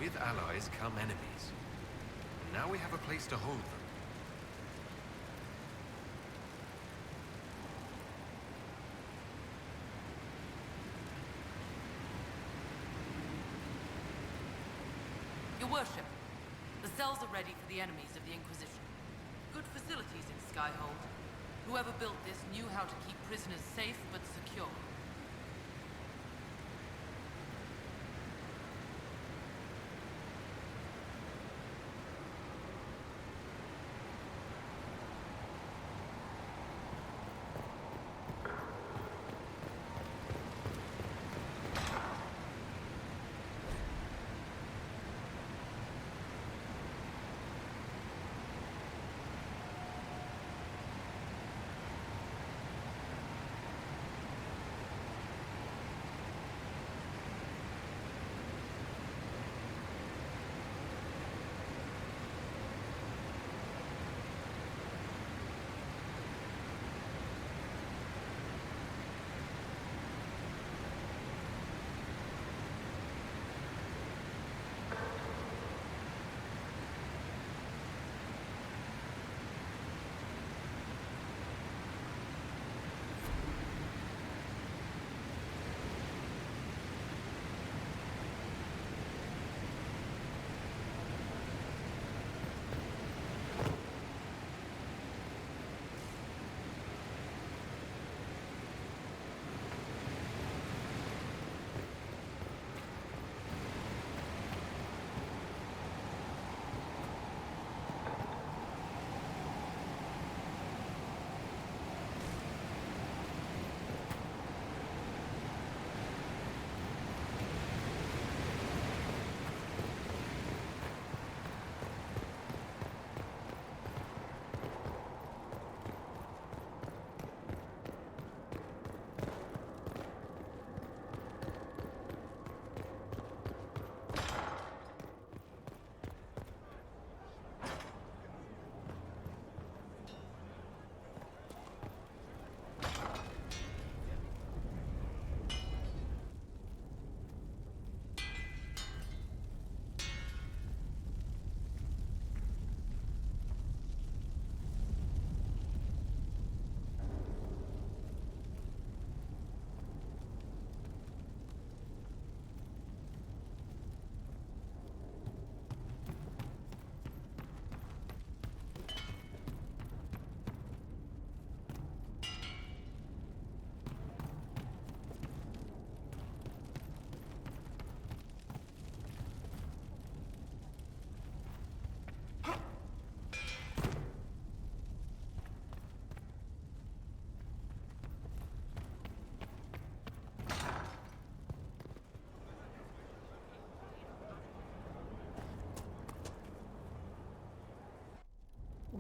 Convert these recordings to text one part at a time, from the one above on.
With allies come enemies. And now we have a place to hold them. Your worship, the cells are ready for the enemies of the Inquisition. Good facilities in Skyhold. Whoever built this knew how to keep prisoners safe but secure.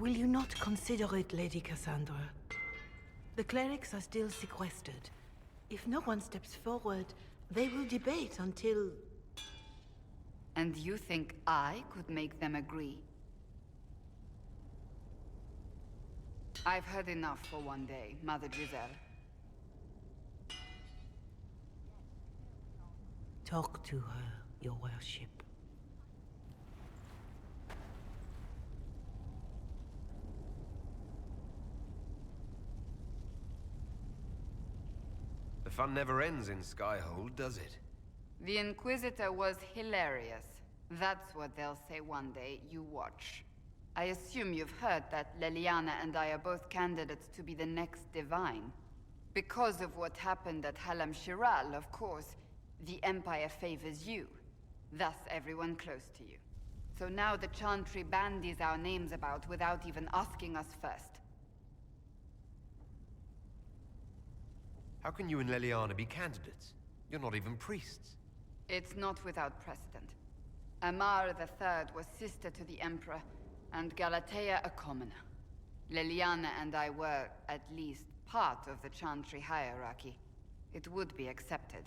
Will you not consider it, Lady Cassandra? The clerics are still sequestered. If no one steps forward, they will debate until... And you think I could make them agree? I've heard enough for one day, Mother Giselle. Talk to her, your worship. The fun never ends in Skyhold, does it? The Inquisitor was hilarious. That's what they'll say one day, you watch. I assume you've heard that Leliana and I are both candidates to be the next Divine. Because of what happened at Halam Shiral, of course, the Empire favors you. Thus everyone close to you. So now the Chantry bandies our names about without even asking us first. How can you and Leliana be candidates? You're not even priests. It's not without precedent. Amar III was sister to the Emperor, and Galatea a commoner. Leliana and I were, at least, part of the Chantry hierarchy. It would be accepted.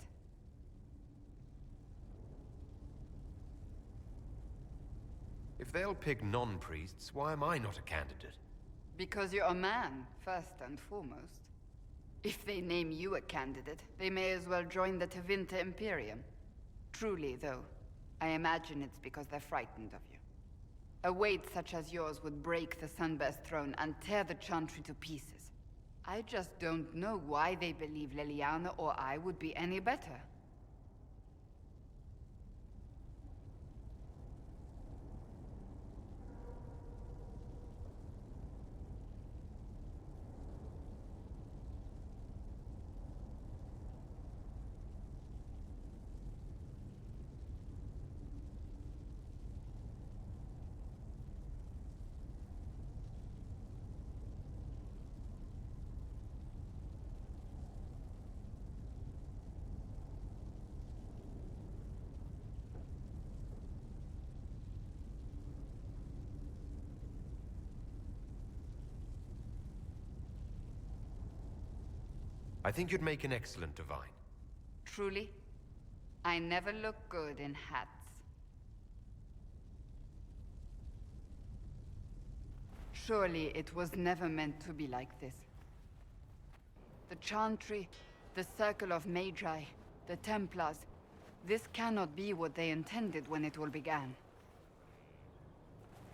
If they'll pick non-priests, why am I not a candidate? Because you're a man, first and foremost. If they name you a candidate, they may as well join the Tevinter Imperium. Truly, though, I imagine it's because they're frightened of you. A weight such as yours would break the Sunbear's throne and tear the Chantry to pieces. I just don't know why they believe Leliana or I would be any better. I think you'd make an excellent divine. Truly? I never look good in hats. Surely it was never meant to be like this. The Chantry, the Circle of Magi, the Templars. This cannot be what they intended when it all began.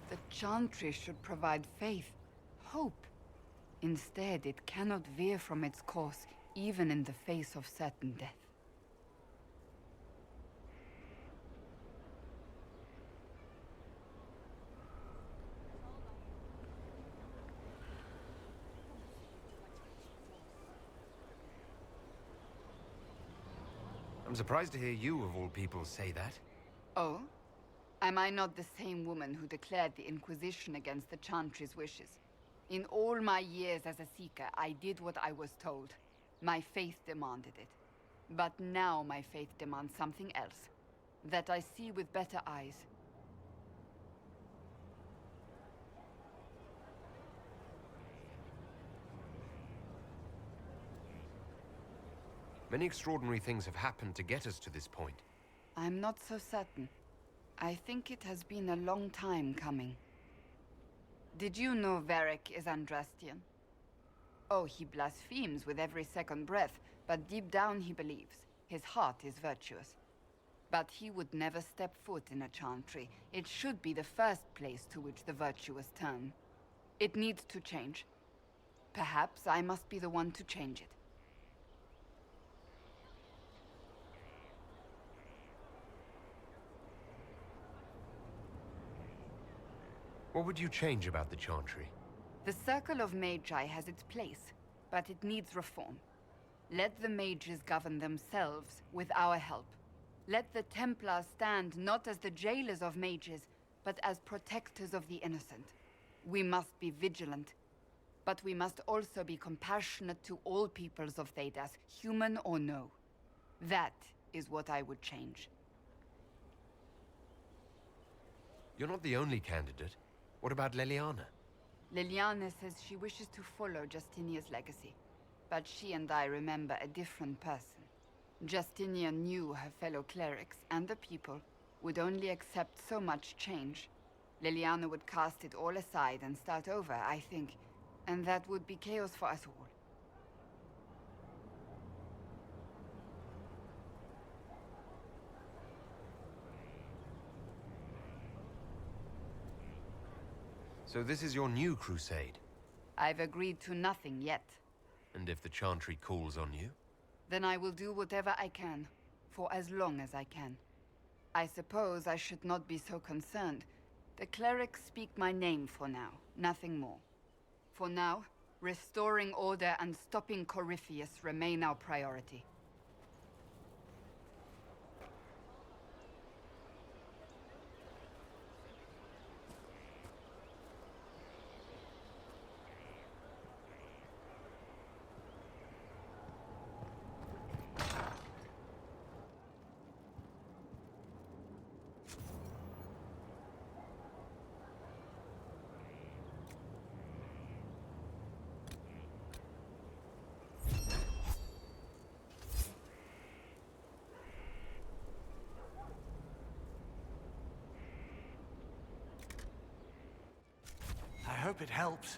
The Chantry should provide faith, hope. Instead, it cannot veer from its course, even in the face of certain death. I'm surprised to hear you, of all people, say that. Oh? Am I not the same woman who declared the Inquisition against the Chantry's wishes? In all my years as a Seeker, I did what I was told. My faith demanded it. But now my faith demands something else. That I see with better eyes. Many extraordinary things have happened to get us to this point. I'm not so certain. I think it has been a long time coming. Did you know Varric is Andrastian? Oh, he blasphemes with every second breath, but deep down he believes. His heart is virtuous. But he would never step foot in a Chantry. It should be the first place to which the virtuous turn. It needs to change. Perhaps I must be the one to change it. What would you change about the Chantry? The Circle of Magi has its place, but it needs reform. Let the mages govern themselves with our help. Let the Templars stand not as the jailers of mages, but as protectors of the innocent. We must be vigilant, but we must also be compassionate to all peoples of Thedas, human or no. That is what I would change. You're not the only candidate. What about Leliana? Leliana says she wishes to follow Justinia's legacy, but she and I remember a different person. Justinia knew her fellow clerics and the people would only accept so much change. Leliana would cast it all aside and start over, I think, and that would be chaos for us all. So this is your new crusade? I've agreed to nothing yet. And if the Chantry calls on you? Then I will do whatever I can, for as long as I can. I suppose I should not be so concerned. The clerics speak my name for now, nothing more. For now, restoring order and stopping Corypheus remain our priority. I hope it helps.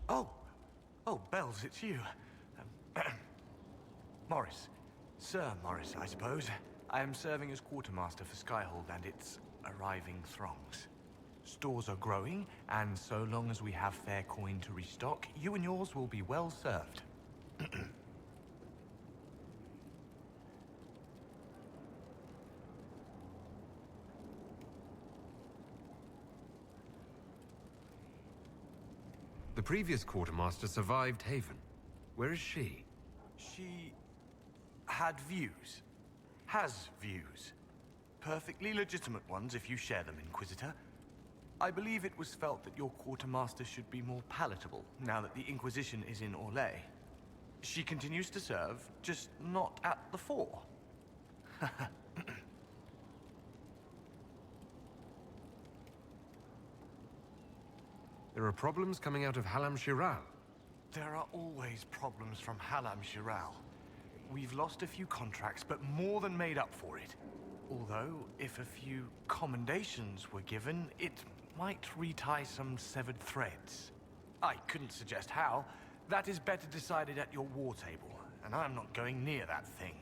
Oh, Bells, it's you. Morris, Sir Morris, I suppose. I am serving as quartermaster for Skyhold and its arriving throngs. Stores are growing, and so long as we have fair coin to restock, you and yours will be well served. The previous quartermaster survived Haven. Where is she? She had views. Has views. Perfectly legitimate ones if you share them, Inquisitor. I believe it was felt that your quartermaster should be more palatable now that the Inquisition is in Orlais. She continues to serve, just not at the fore. There are problems coming out of Halam Shiral. There are always problems from Halam Shiral. We've lost a few contracts, but more than made up for it. Although, if a few commendations were given, it might retie some severed threads. I couldn't suggest how. That is better decided at your war table, and I'm not going near that thing.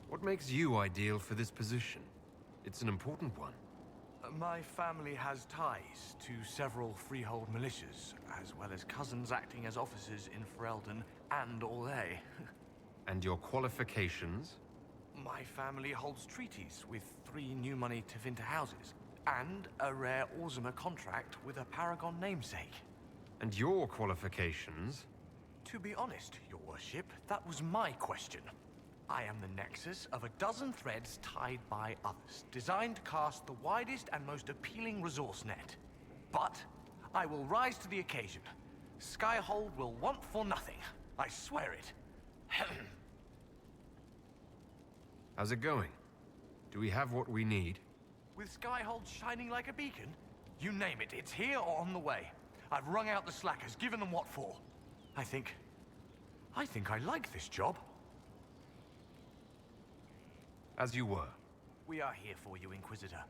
What makes you ideal for this position? It's an important one. My family has ties to several freehold militias, as well as cousins acting as officers in Ferelden and Orlais. And your qualifications? My family holds treaties with 3 new money Tevinter houses, and a rare Orzuma contract with a Paragon namesake. And your qualifications? To be honest, your worship, that was my question. I am the nexus of a dozen threads tied by others, designed to cast the widest and most appealing resource net. But I will rise to the occasion. Skyhold will want for nothing. I swear it. How's it going? Do we have what we need? With Skyhold shining like a beacon? You name it, it's here or on the way. I've wrung out the slackers, given them what for. I think I like this job. As you were. We are here for you, Inquisitor.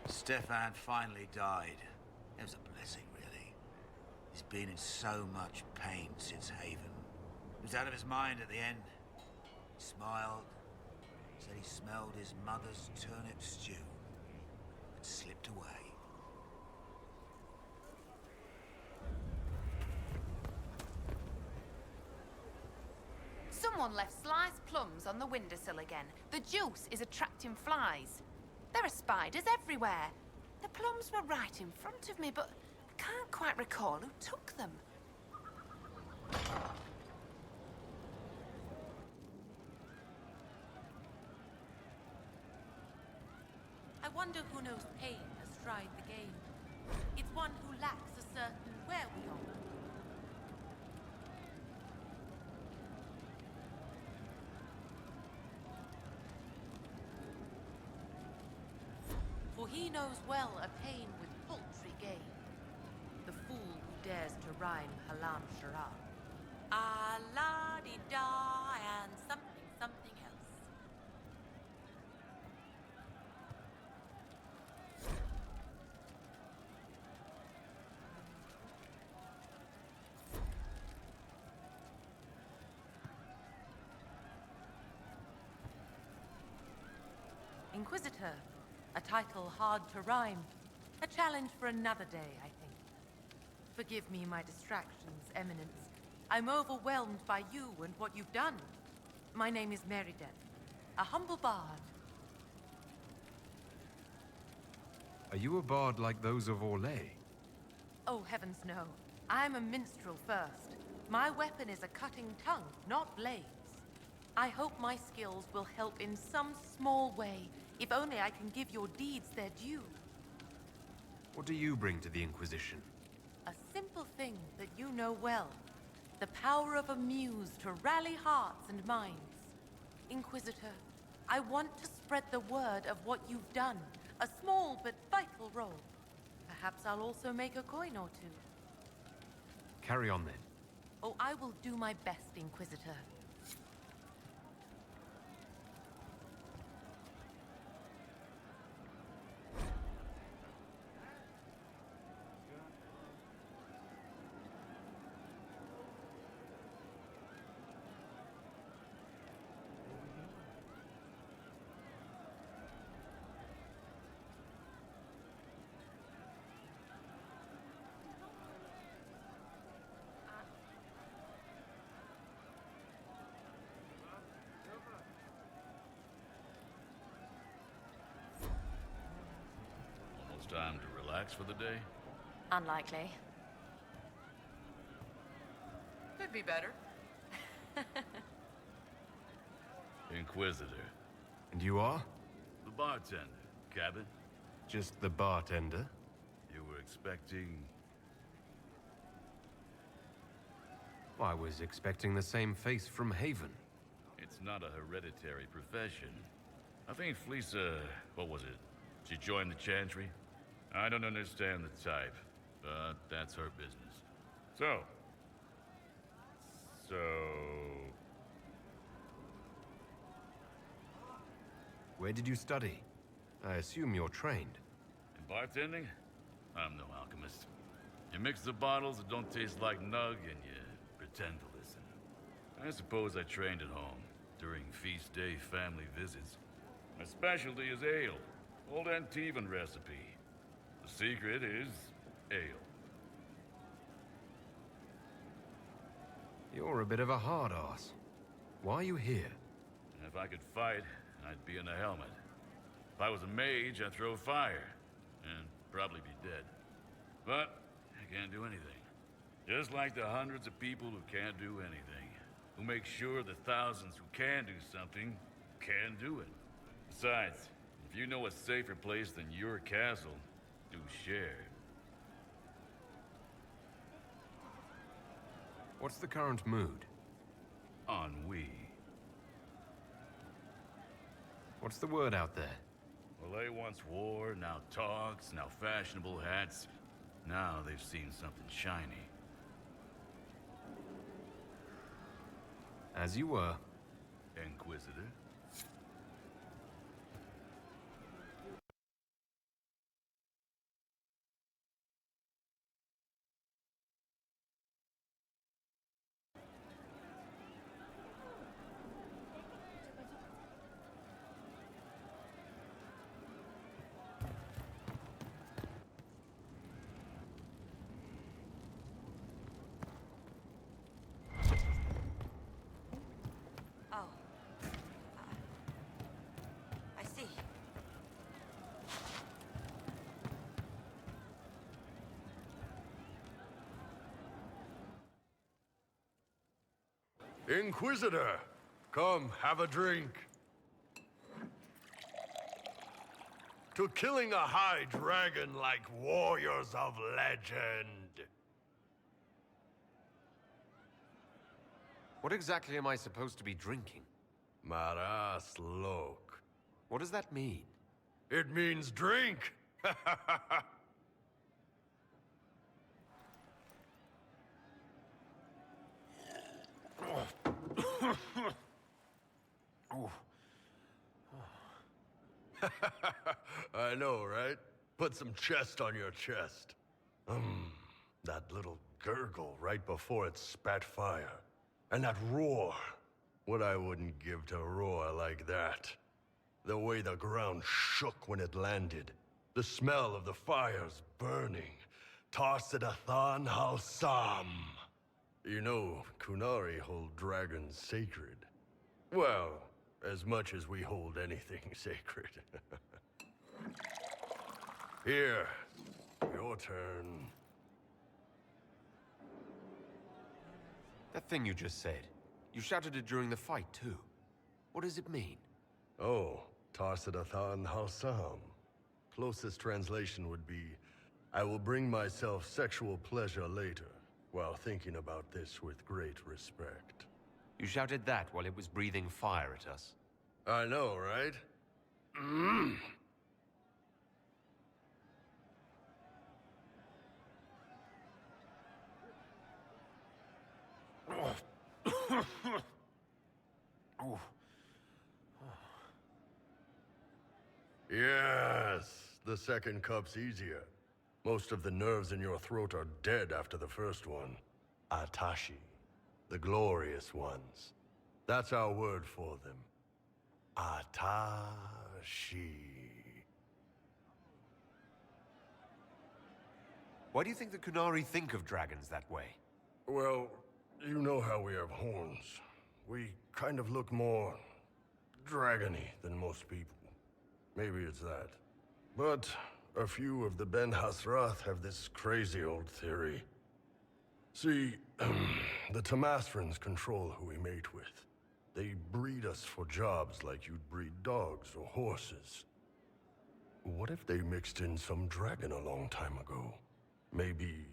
Stefan finally died. It was a blessing, really. He's been in so much pain since Haven. He was out of his mind at the end. He smiled, said he smelled his mother's turnip stew, and slipped away. Someone left sliced plums on the windowsill again. The juice is attracting flies. There are spiders everywhere. The plums were right in front of me, but I can't quite recall who took them. wonder who knows pain astride the game. It's one who lacks a certain wherewithal. For he knows well a pain with paltry gain. The fool who dares to rhyme Halam Shara. Ah-la-di-da and something, something else. Inquisitor, a title hard to rhyme. A challenge for another day, I think. Forgive me my distractions, Eminence. I'm overwhelmed by you and what you've done. My name is Merideth, a humble bard. Are you a bard like those of Orlais? Oh, heavens no. I'm a minstrel first. My weapon is a cutting tongue, not blades. I hope my skills will help in some small way, if only I can give your deeds their due. What do you bring to the Inquisition? A simple thing that you know well. The power of a muse to rally hearts and minds. Inquisitor, I want to spread the word of what you've done. A small but vital role. Perhaps I'll also make a coin or two. Carry on then. Oh, I will do my best, Inquisitor. Almost time to relax for the day? Unlikely. Could be better. Inquisitor. And you are? The bartender. Cabin? Just the bartender? You were expecting... I was expecting the same face from Haven. It's not a hereditary profession. I think Fleesa... what was it? She joined the Chantry? I don't understand the type, but that's her business. So... Where did you study? I assume you're trained. In bartending? I'm no alchemist. You mix the bottles that don't taste like nug and you pretend to listen. I suppose I trained at home, during feast day family visits. My specialty is ale. Old Antivan recipe. The secret is ale. You're a bit of a hard-ass. Why are you here? If I could fight, I'd be in a helmet. If I was a mage, I'd throw fire. And probably be dead. But I can't do anything. Just like the hundreds of people who can't do anything. Who make sure the thousands who can do something, can do it. Besides, if you know a safer place than your castle, do share. What's the current mood? Ennui. What's the word out there? Well, they once wore, now talks, now fashionable hats. Now they've seen something shiny. As you were. Inquisitor? Oh. I see. Inquisitor, come have a drink. to killing a high dragon like warriors of legend. What exactly am I supposed to be drinking? Maras lok. What does that mean? It means drink. I know, right? Put some chest on your chest. That little gurgle right before it spat fire. And that roar. What I wouldn't give to roar like that. The way the ground shook when it landed. The smell of the fires burning. Tarsidathan Halsam. You know, Kunari hold dragons sacred. Well, as much as we hold anything sacred. Here, your turn. That thing you just said. You shouted it during the fight, too. What does it mean? Oh, Tarsidathan Halsam. Closest translation would be, I will bring myself sexual pleasure later, while thinking about this with great respect. You shouted that while it was breathing fire at us. I know, right? Yes, the second cup's easier. Most of the nerves in your throat are dead after the first one. Atashi, the glorious ones. That's our word for them. Atashi. Why do you think the Kunari think of dragons that way? Well, you know how we have horns. We kind of look more dragony than most people. Maybe it's that. But a few of the Ben Hasrath have this crazy old theory. See, the Tamasrans control who we mate with. They breed us for jobs like you'd breed dogs or horses. What if they mixed in some dragon a long time ago? Maybe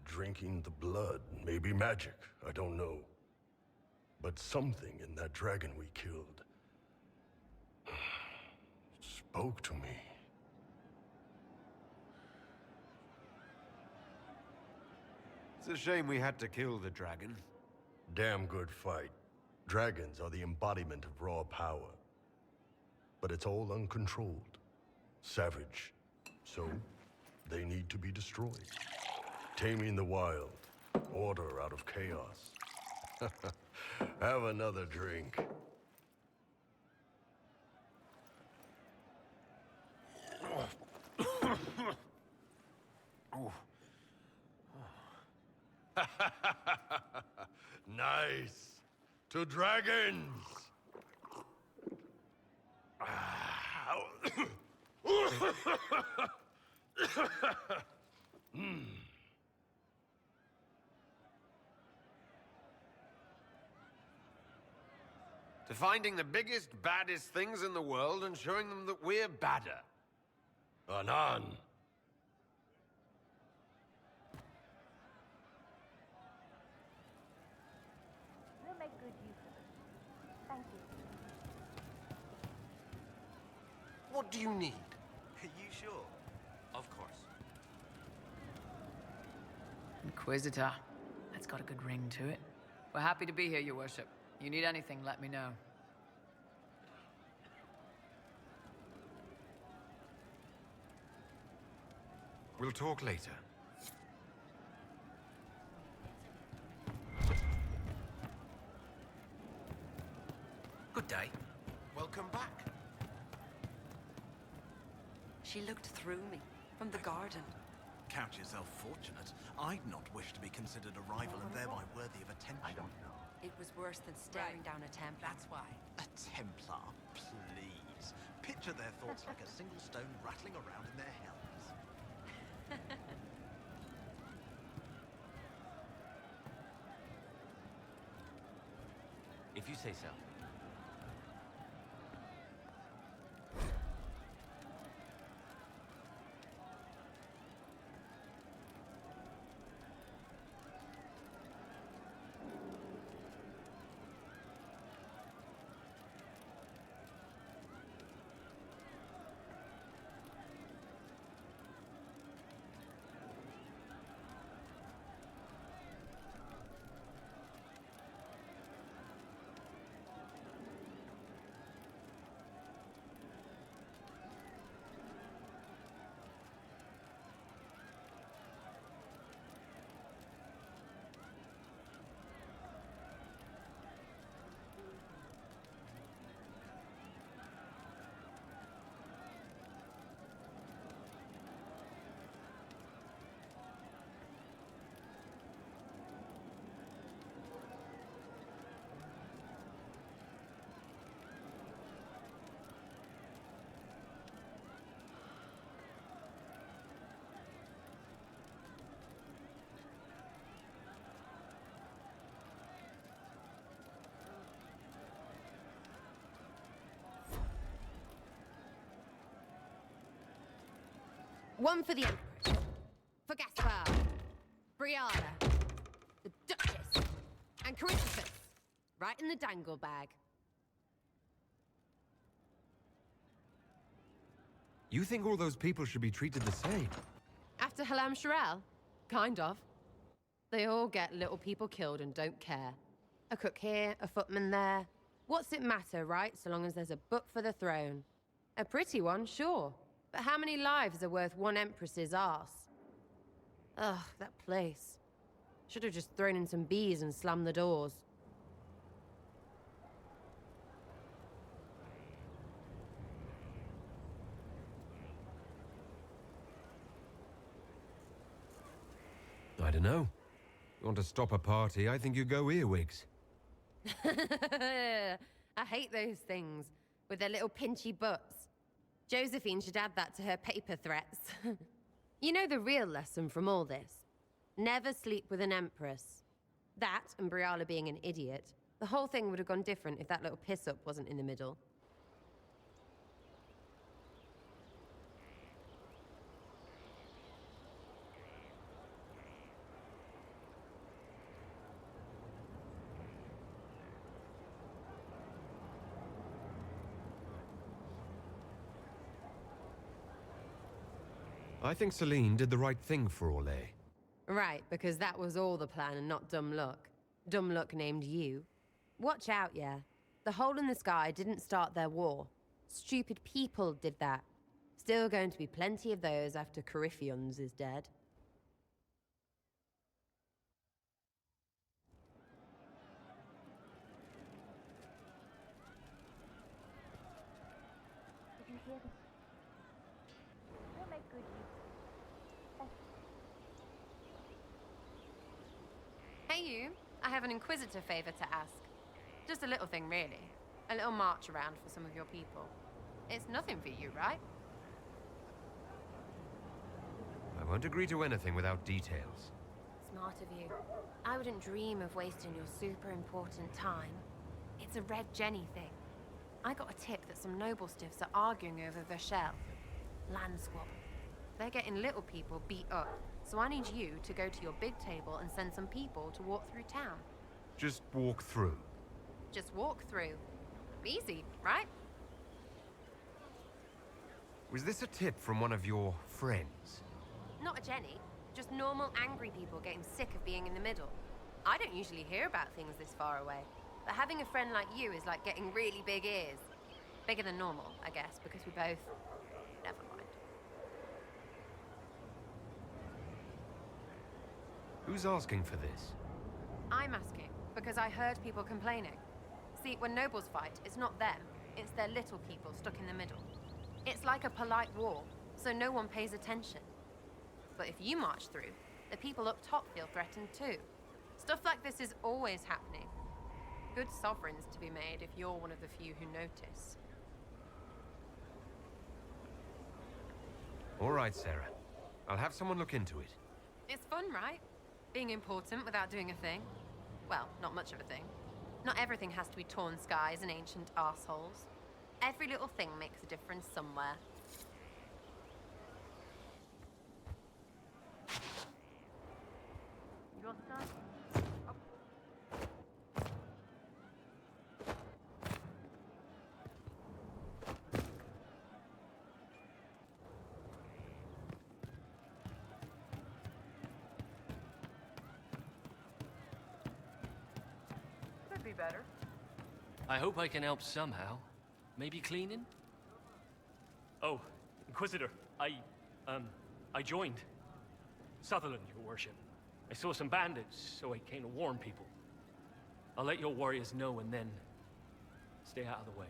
drinking the blood, maybe magic, I don't know. But something in that dragon we killed spoke to me. It's a shame we had to kill the dragon. Damn good fight. Dragons are the embodiment of raw power. But it's all uncontrolled. Savage. So, they need to be destroyed. Taming the wild. Order out of chaos. Have another drink. Nice. To dragons. To finding the biggest, baddest things in the world and showing them that we're badder. Anan. We'll make good use of it. Thank you. What do you need? Are you sure? Of course. Inquisitor. That's got a good ring to it. We're happy to be here, Your Worship. You need anything, let me know. We'll talk later. Good day. Welcome back. She looked through me, from the garden. Count yourself fortunate. I'd not wish to be considered a rival and thereby worthy of attention. I don't know. It was worse than staring down a Templar. That's why. A Templar? Please. Picture their thoughts like a single stone rattling around in their helms. If you say so. One for the Empress. For Gaspar. Brianna. The Duchess. And Christopher. Right in the dangle bag. You think all those people should be treated the same? After Halam Sharel? Kind of. They all get little people killed and don't care. A cook here, a footman there. What's it matter, right? So long as there's a butt for the throne. A pretty one, sure. But how many lives are worth one empress's arse? Ugh, that place. Should have just thrown in some bees and slammed the doors. I don't know. You want to stop a party, I think you go earwigs. I hate those things, with their little pinchy butts. Josephine should add that to her paper threats. You know the real lesson from all this? Never sleep with an empress. That, and Briala being an idiot. The whole thing would have gone different if that little piss-up wasn't in the middle. I think Celine did the right thing for Orlais. Right, because that was all the plan and not dumb luck. Dumb luck named you. Watch out, yeah. The hole in the sky didn't start their war. Stupid people did that. Still going to be plenty of those after Corypheons is dead. Did you hear this? We'll make good use of it. Hey you, I have an Inquisitor favor to ask. Just a little thing, really. A little march around for some of your people. It's nothing for you, right? I won't agree to anything without details. Smart of you. I wouldn't dream of wasting your super important time. It's a Red Jenny thing. I got a tip that some noble stiffs are arguing over Vershel. Land squabble. They're getting little people beat up, so I need you to go to your big table and send some people to walk through town. Just walk through. Just walk through. Easy, right? Was this a tip from one of your friends? Not a Jenny. Just normal angry people getting sick of being in the middle. I don't usually hear about things this far away, but having a friend like you is like getting really big ears. Bigger than normal, I guess, because we both... Never mind. Who's asking for this? I'm asking, because I heard people complaining. See, when nobles fight, it's not them, it's their little people stuck in the middle. It's like a polite war, so no one pays attention. But if you march through, the people up top feel threatened too. Stuff like this is always happening. Good sovereigns to be made if you're one of the few who notice. All right, Sarah. I'll have someone look into it. It's fun, right? Being important without doing a thing. Well, not much of a thing. Not everything has to be torn skies and ancient arseholes. Every little thing makes a difference somewhere. Your son? Could be better. I hope I can help somehow. Maybe cleaning? Oh, Inquisitor, I joined. Sutherland, your worship. I saw some bandits, so I came to warn people. I'll let your warriors know and then stay out of the way.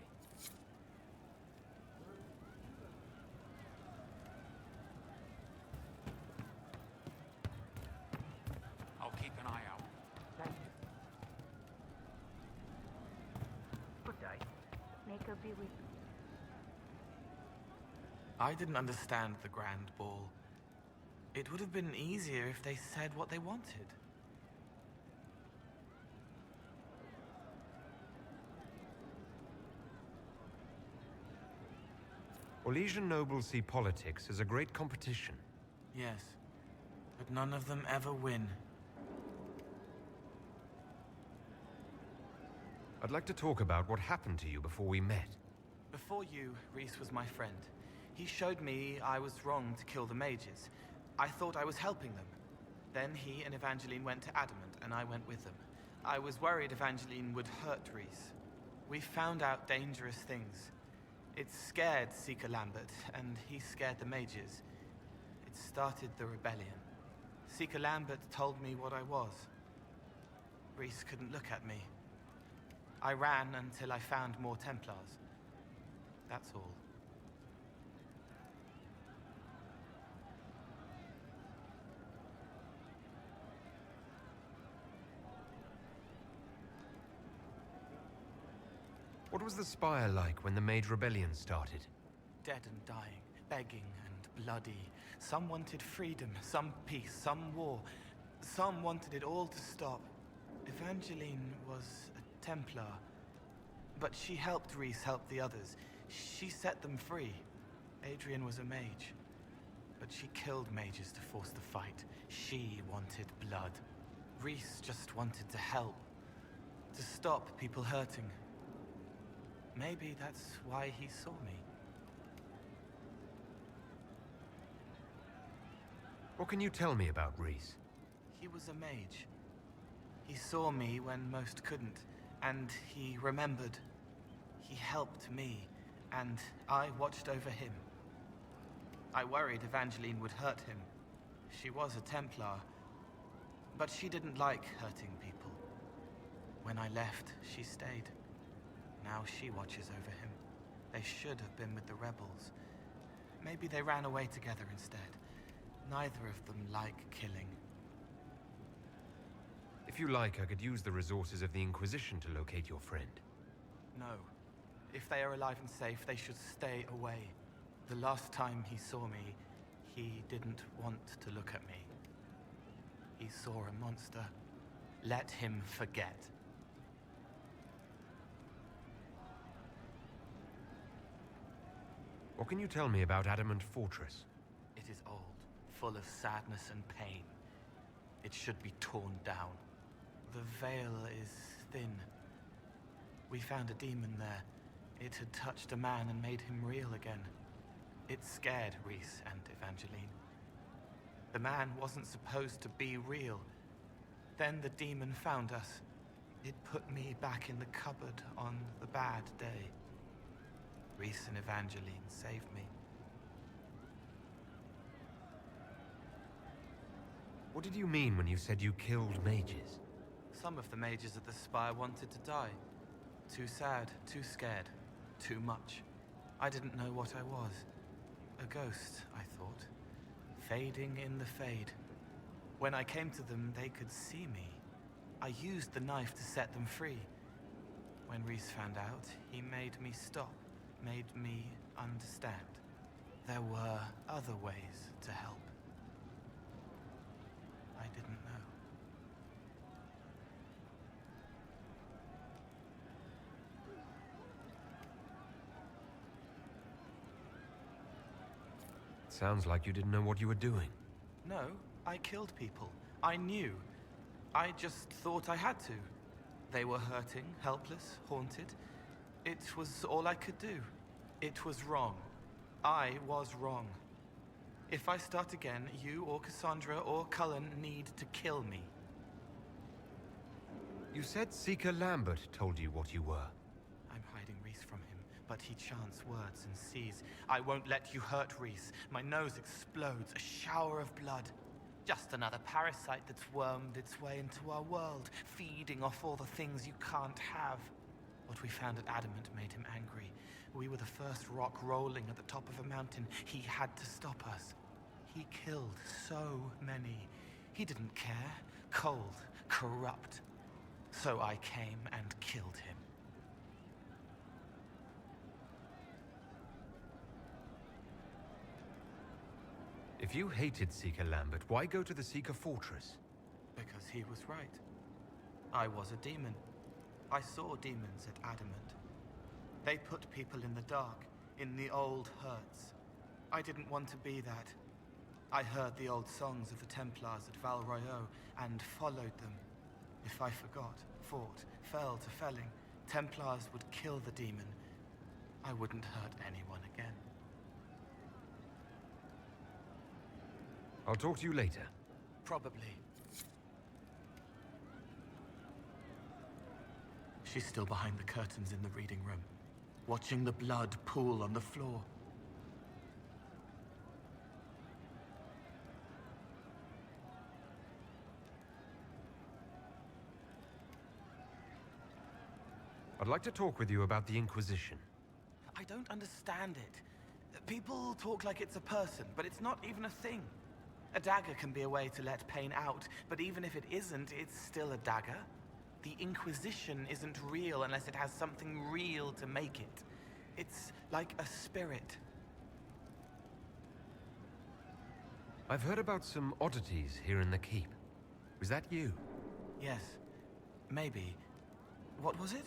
I'll keep an eye out. Thank you. Good day. May God be with you. I didn't understand the Grand Ball. It would have been easier if they said what they wanted. Orlesian nobles see politics as a great competition. Yes, but none of them ever win. I'd like to talk about what happened to you before we met. Before you, Rhys was my friend. He showed me I was wrong to kill the mages. I thought I was helping them. Then he and Evangeline went to Adamant, and I went with them. I was worried Evangeline would hurt Rhys. We found out dangerous things. It scared Seeker Lambert, and he scared the mages. It started the rebellion. Seeker Lambert told me what I was. Rhys couldn't look at me. I ran until I found more Templars. That's all. What was the Spire like when the Mage Rebellion started? Dead and dying, begging and bloody. Some wanted freedom, some peace, some war. Some wanted it all to stop. Evangeline was a Templar, but she helped Rhys help the others. She set them free. Adrian was a mage, but she killed mages to force the fight. She wanted blood. Rhys just wanted to help, to stop people hurting. Maybe that's why he saw me. What can you tell me about Rhys? He was a mage. He saw me when most couldn't, and he remembered. He helped me, and I watched over him. I worried Evangeline would hurt him. She was a Templar, but she didn't like hurting people. When I left, she stayed. Now she watches over him. They should have been with the rebels. Maybe they ran away together instead. Neither of them like killing. If you like, I could use the resources of the Inquisition to locate your friend. No. If they are alive and safe, they should stay away. The last time he saw me, he didn't want to look at me. He saw a monster. Let him forget. What can you tell me about Adamant Fortress? It is old, full of sadness and pain. It should be torn down. The veil is thin. We found a demon there. It had touched a man and made him real again. It scared Rhys and Evangeline. The man wasn't supposed to be real. Then the demon found us. It put me back in the cupboard on the bad day. Rhys and Evangeline saved me. What did you mean when you said you killed mages? Some of the mages at the Spire wanted to die. Too sad, too scared, too much. I didn't know what I was. A ghost, I thought. Fading in the fade. When I came to them, they could see me. I used the knife to set them free. When Rhys found out, he made me stop. Made me understand. There were other ways to help. I didn't know. Sounds like you didn't know what you were doing. No, I killed people. I knew. I just thought I had to. They were hurting, helpless, haunted. It was all I could do. It was wrong. I was wrong. If I start again, you or Cassandra or Cullen need to kill me. You said Seeker Lambert told you what you were. I'm hiding Rhys from him, but he chants words and sees. I won't let you hurt Rhys. My nose explodes, a shower of blood. Just another parasite that's wormed its way into our world, feeding off all the things you can't have. What we found at Adamant made him angry. We were the first rock rolling at the top of a mountain. He had to stop us. He killed so many. He didn't care. Cold, corrupt. So I came and killed him. If you hated Seeker Lambert, why go to the Seeker Fortress? Because he was right. I was a demon. I saw demons at Adamant. They put people in the dark. in the old hurts. I didn't want to be that. I heard the old songs of the Templars at Val Royeaux and followed them. If I forgot, fought, fell to felling, Templars would kill the demon. I wouldn't hurt anyone again. I'll talk to you later. Probably. She's still behind the curtains in the reading room, watching the blood pool on the floor. I'd like to talk with you about the Inquisition. I don't understand it. People talk like it's a person, but it's not even a thing. A dagger can be a way to let pain out, but even if it isn't, it's still a dagger. The Inquisition isn't real unless it has something real to make it. It's like a spirit. I've heard about some oddities here in the keep. Was that you? Yes. Maybe. What was it?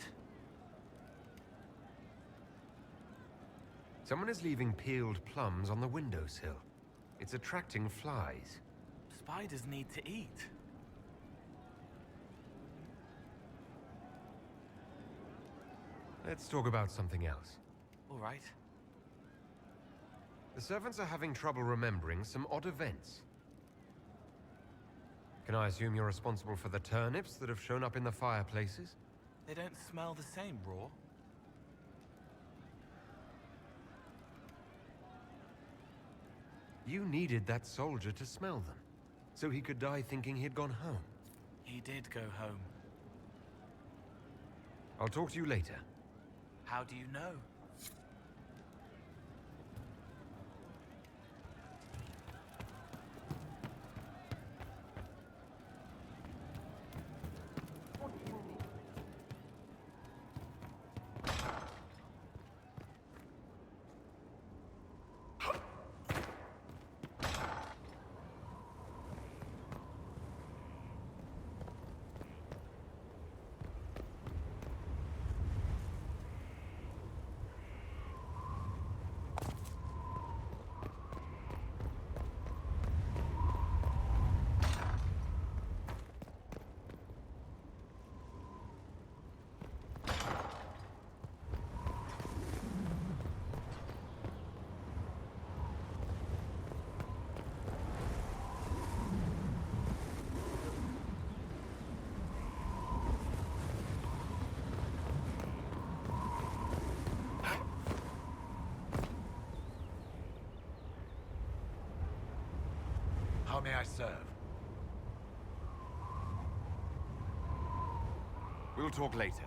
Someone is leaving peeled plums on the windowsill. It's attracting flies. Spiders need to eat. Let's talk about something else. All right. The servants are having trouble remembering some odd events. Can I assume you're responsible for the turnips that have shown up in the fireplaces? They don't smell the same raw. You needed that soldier to smell them, so he could die thinking he'd gone home. He did go home. I'll talk to you later. How do you know? How may I serve? We'll talk later.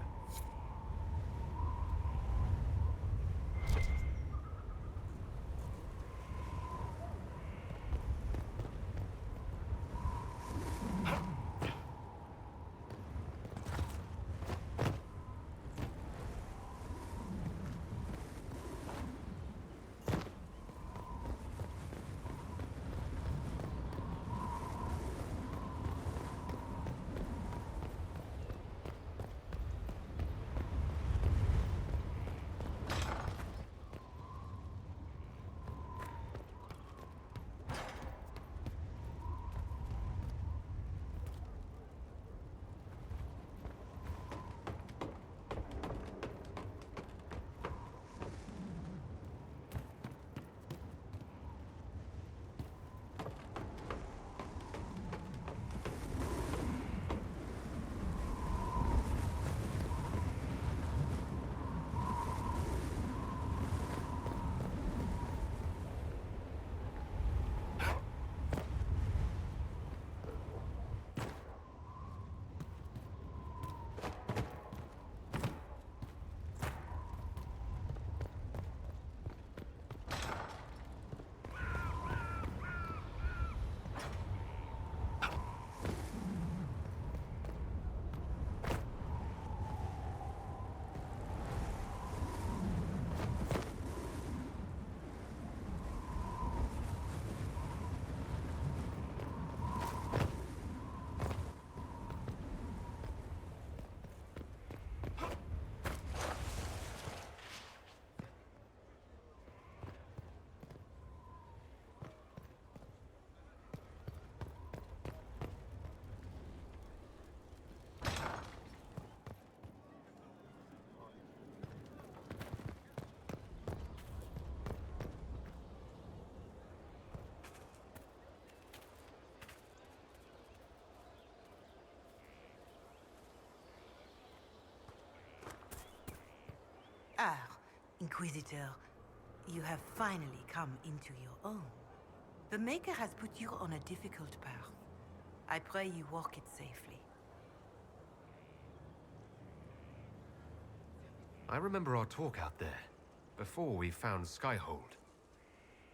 Ah, Inquisitor, you have finally come into your own. The Maker has put you on a difficult path. I pray you walk it safely. I remember our talk out there, before we found Skyhold.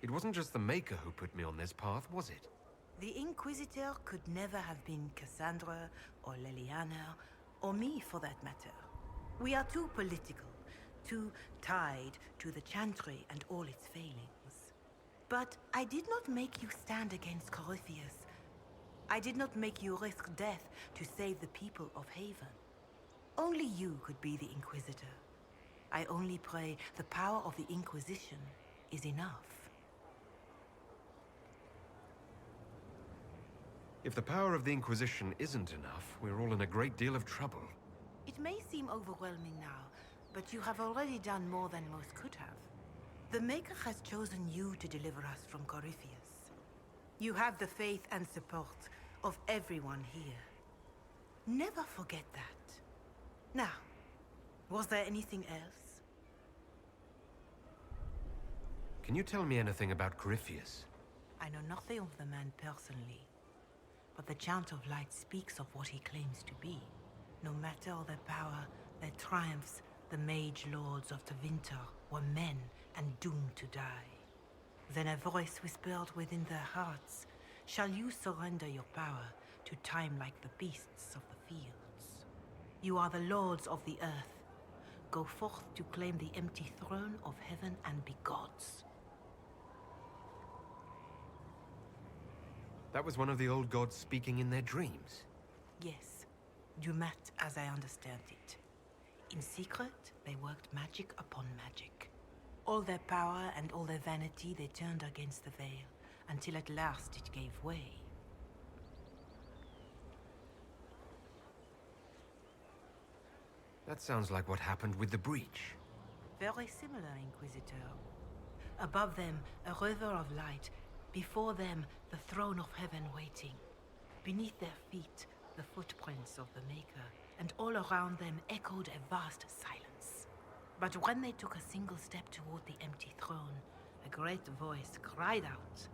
It wasn't just the Maker who put me on this path, was it? The Inquisitor could never have been Cassandra, or Leliana, or me for that matter. We are too political, too tied to the Chantry and all its failings. But I did not make you stand against Corypheus. I did not make you risk death to save the people of Haven. Only you could be the Inquisitor. I only pray the power of the Inquisition is enough. If the power of the Inquisition isn't enough, we're all in a great deal of trouble. It may seem overwhelming now, but you have already done more than most could have. The Maker has chosen you to deliver us from Corypheus. You have the faith and support of everyone here. Never forget that. Now, was there anything else? Can you tell me anything about Corypheus? I know nothing of the man personally, but the Chant of Light speaks of what he claims to be. No matter their power, their triumphs, the mage lords of Tevinter were men and doomed to die. Then a voice whispered within their hearts, "Shall you surrender your power to time like the beasts of the fields? You are the lords of the earth. Go forth to claim the empty throne of heaven and be gods." That was one of the old gods speaking in their dreams. Yes, Dumat as I understand it. In secret, they worked magic upon magic. All their power and all their vanity they turned against the veil, until at last it gave way. That sounds like what happened with the breach. Very similar, Inquisitor. Above them, a river of light. Before them, the throne of heaven waiting. Beneath their feet, the footprints of the Maker, and all around them echoed a vast silence. But when they took a single step toward the empty throne, a great voice cried out,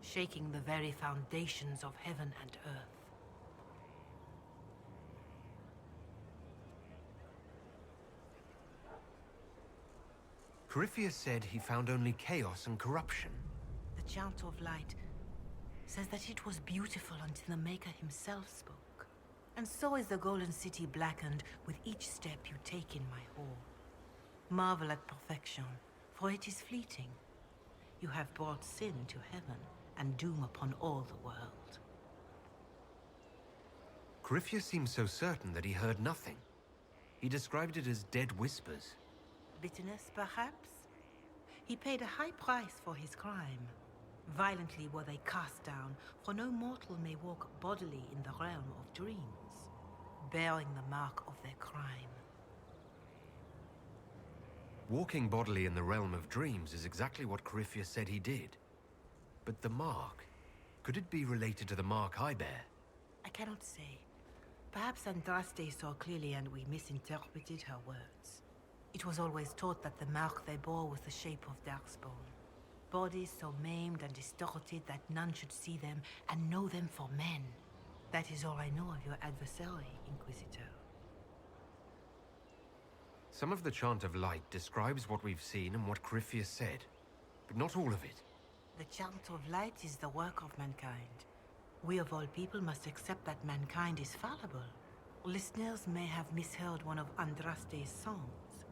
shaking the very foundations of heaven and earth. Corypheus said he found only chaos and corruption. The Chant of Light says that it was beautiful until the Maker himself spoke. And so is the Golden City blackened with each step you take in my hall. Marvel at perfection, for it is fleeting. You have brought sin to heaven and doom upon all the world. Corypheus seemed so certain that he heard nothing. He described it as dead whispers. Bitterness, perhaps? He paid a high price for his crime. Violently were they cast down, for no mortal may walk bodily in the realm of dreams, bearing the mark of their crime. Walking bodily in the realm of dreams is exactly what Corypheus said he did. But the mark, could it be related to the mark I bear? I cannot say. Perhaps Andraste saw clearly and we misinterpreted her words. It was always taught that the mark they bore was the shape of Darkspawn. Bodies so maimed and distorted that none should see them and know them for men. That is all I know of your adversary, Inquisitor. Some of the Chant of Light describes what we've seen and what Corypheus said, but not all of it. The Chant of Light is the work of mankind. We of all people must accept that mankind is fallible. Listeners may have misheard one of Andraste's songs.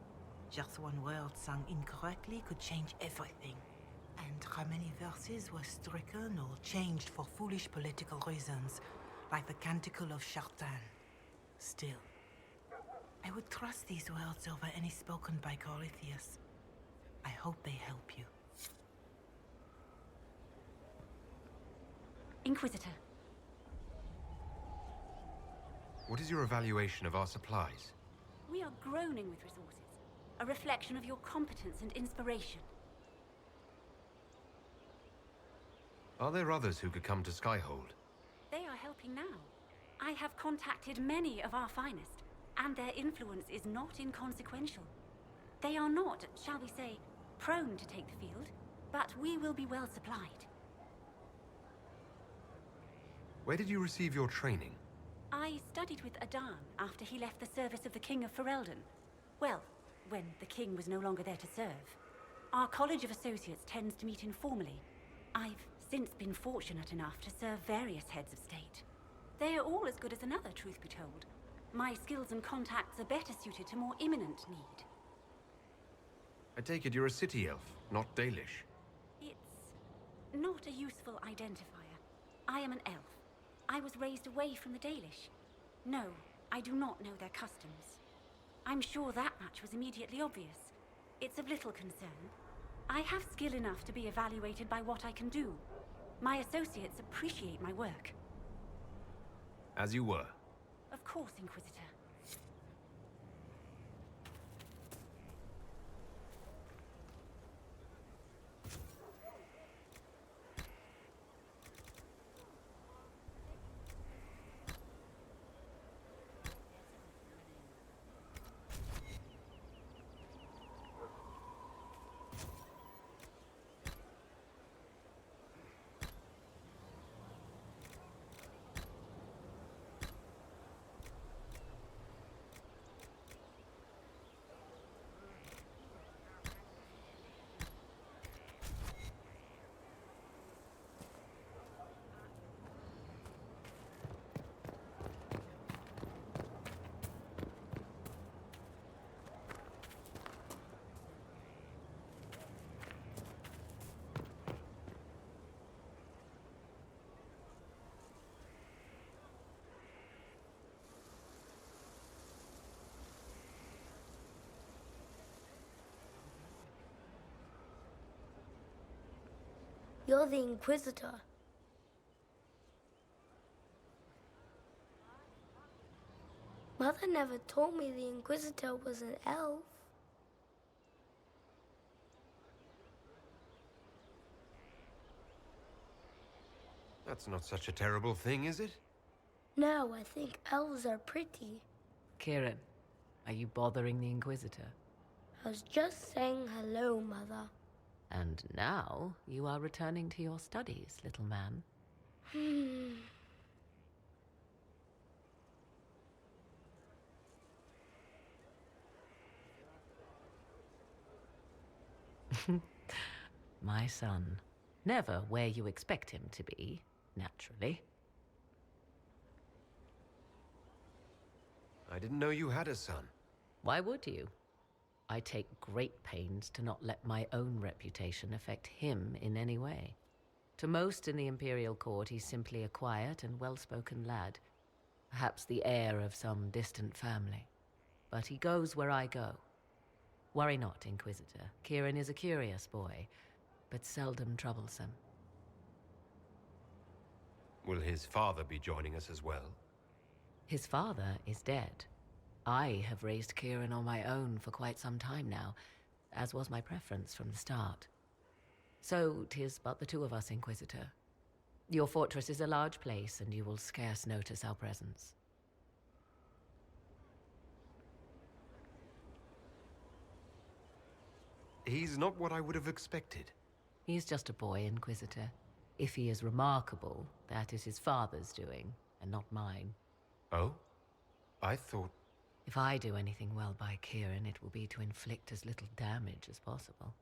Just one word sung incorrectly could change everything. And how many verses were stricken or changed for foolish political reasons, like the Canticle of Chartan. Still, I would trust these words over any spoken by Corypheus. I hope they help you. Inquisitor. What is your evaluation of our supplies? We are groaning with resources. A reflection of your competence and inspiration. Are there others who could come to Skyhold? They are helping now. I have contacted many of our finest, and their influence is not inconsequential. They are not, shall we say, prone to take the field, but we will be well supplied. Where did you receive your training? I studied with Adan after he left the service of the King of Ferelden. Well, when the king was no longer there to serve. Our College of Associates tends to meet informally. I've since been fortunate enough to serve various heads of state. They are all as good as another, truth be told. My skills and contacts are better suited to more imminent need. I take it you're a city elf, not Dalish. It's not a useful identifier. I am an elf. I was raised away from the Dalish. No, I do not know their customs. I'm sure that much was immediately obvious. It's of little concern. I have skill enough to be evaluated by what I can do. My associates appreciate my work. As you were. Of course, Inquisitor. You're the Inquisitor. Mother never told me the Inquisitor was an elf. That's not such a terrible thing, is it? No, I think elves are pretty. Kieran, are you bothering the Inquisitor? I was just saying hello, Mother. And now you are returning to your studies, little man. My son. Never where you expect him to be, naturally. I didn't know you had a son. Why would you? I take great pains to not let my own reputation affect him in any way. To most in the Imperial Court, he's simply a quiet and well-spoken lad. Perhaps the heir of some distant family. But he goes where I go. Worry not, Inquisitor. Kieran is a curious boy, but seldom troublesome. Will his father be joining us as well? His father is dead. I have raised Kieran on my own for quite some time now, as was my preference from the start. So 'tis but the two of us, Inquisitor. Your fortress is a large place, and you will scarce notice our presence. He's not what I would have expected. He's just a boy, Inquisitor. If he is remarkable, that is his father's doing, and not mine. Oh? I thought... If I do anything well by Kieran, it will be to inflict as little damage as possible.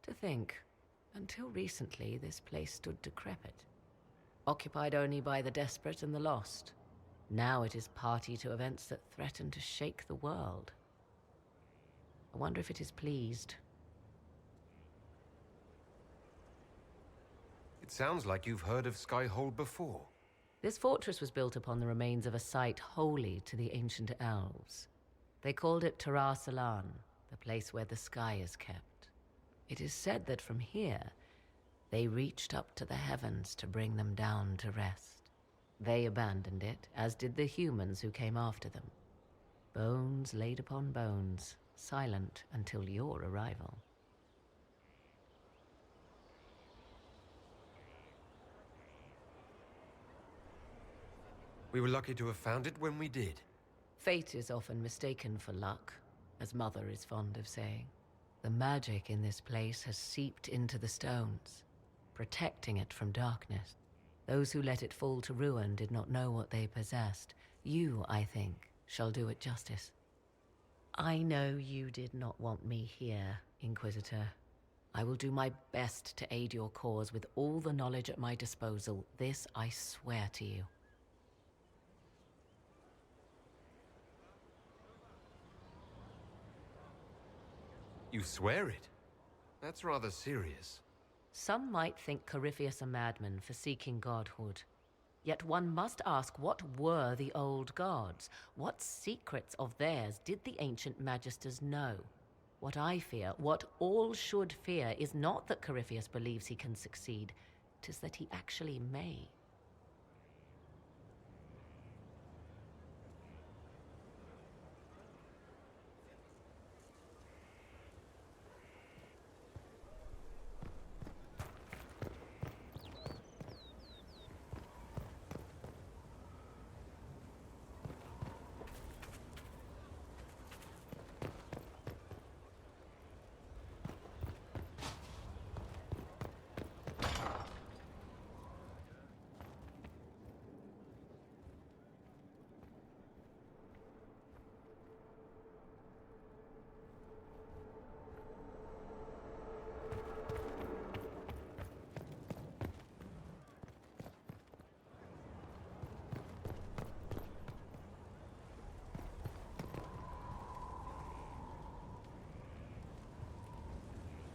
To think, until recently, this place stood decrepit. Occupied only by the desperate and the lost. Now it is party to events that threaten to shake the world. I wonder if it is pleased. It sounds like you've heard of Skyhold before. This fortress was built upon the remains of a site holy to the ancient elves. They called it Tarar Salan, the place where the sky is kept. It is said that from here, they reached up to the heavens to bring them down to rest. They abandoned it, as did the humans who came after them. Bones laid upon bones, silent until your arrival. We were lucky to have found it when we did. Fate is often mistaken for luck, as Mother is fond of saying. The magic in this place has seeped into the stones, protecting it from darkness. Those who let it fall to ruin did not know what they possessed. You, I think, shall do it justice. I know you did not want me here, Inquisitor. I will do my best to aid your cause with all the knowledge at my disposal. This I swear to you. You swear it? That's rather serious. Some might think Corypheus a madman for seeking godhood. Yet one must ask, what were the old gods? What secrets of theirs did the ancient magisters know? What I fear, what all should fear, is not that Corypheus believes he can succeed. 'Tis that he actually may.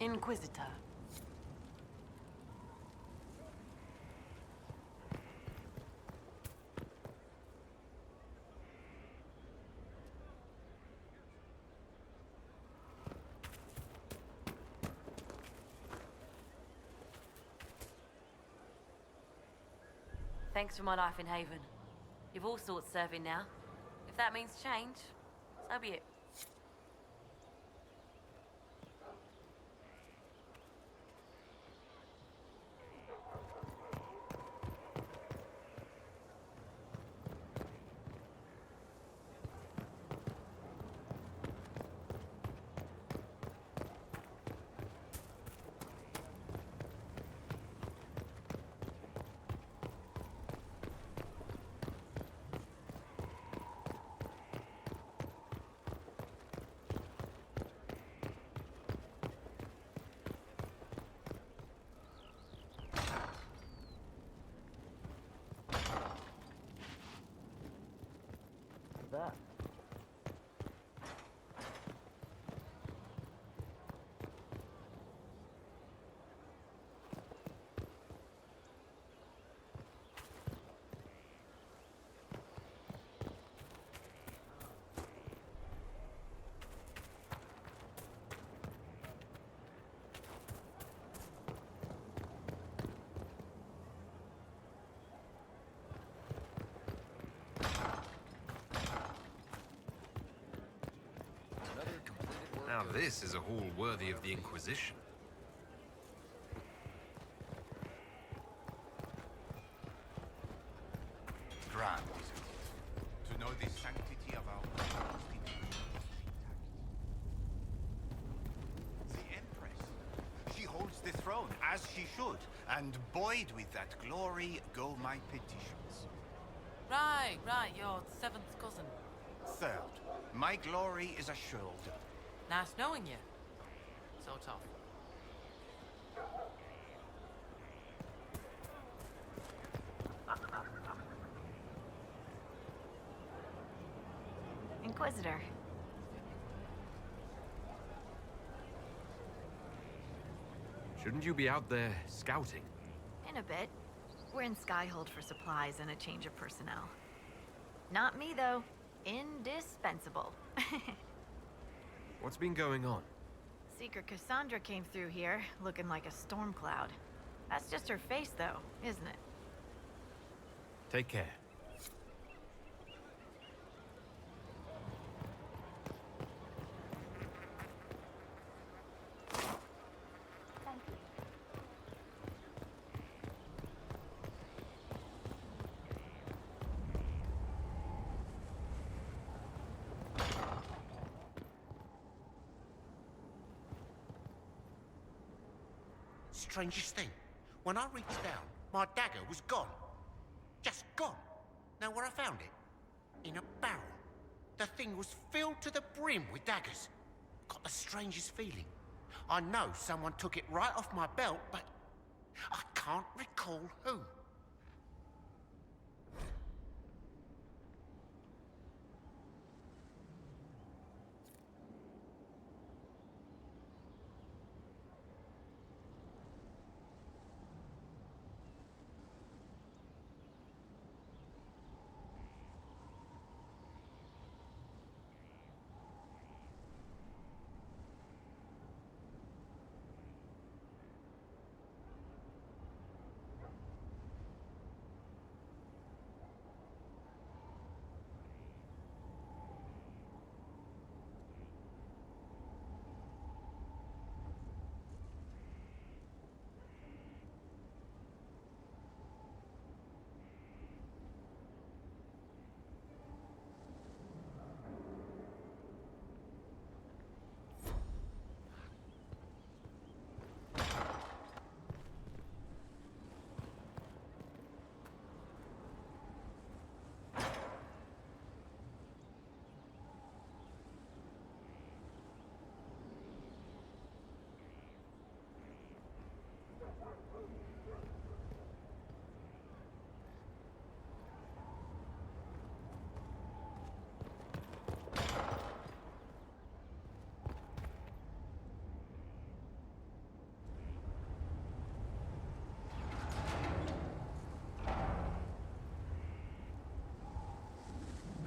Inquisitor. Thanks for my life in Haven. You've all sorts serving now. If that means change, so be it. That. Now this is a hall worthy of the Inquisition. Grand, isn't it? To know the sanctity of our constitution. The Empress. She holds the throne, as she should. And buoyed with that glory go my petitions. Right, your seventh cousin. Third, my glory is assured. Nice knowing you. Sort of. Inquisitor. Shouldn't you be out there scouting? In a bit. We're in Skyhold for supplies and a change of personnel. Not me, though. Indispensable. What's been going on? Seeker Cassandra came through here, looking like a storm cloud. That's just her face, though, isn't it? Take care. Strangest thing, when I reached down, my dagger was gone. Just gone. Know where I found it? In a barrel. The thing was filled to the brim with daggers. Got the strangest feeling. I know someone took it right off my belt, but I can't recall who.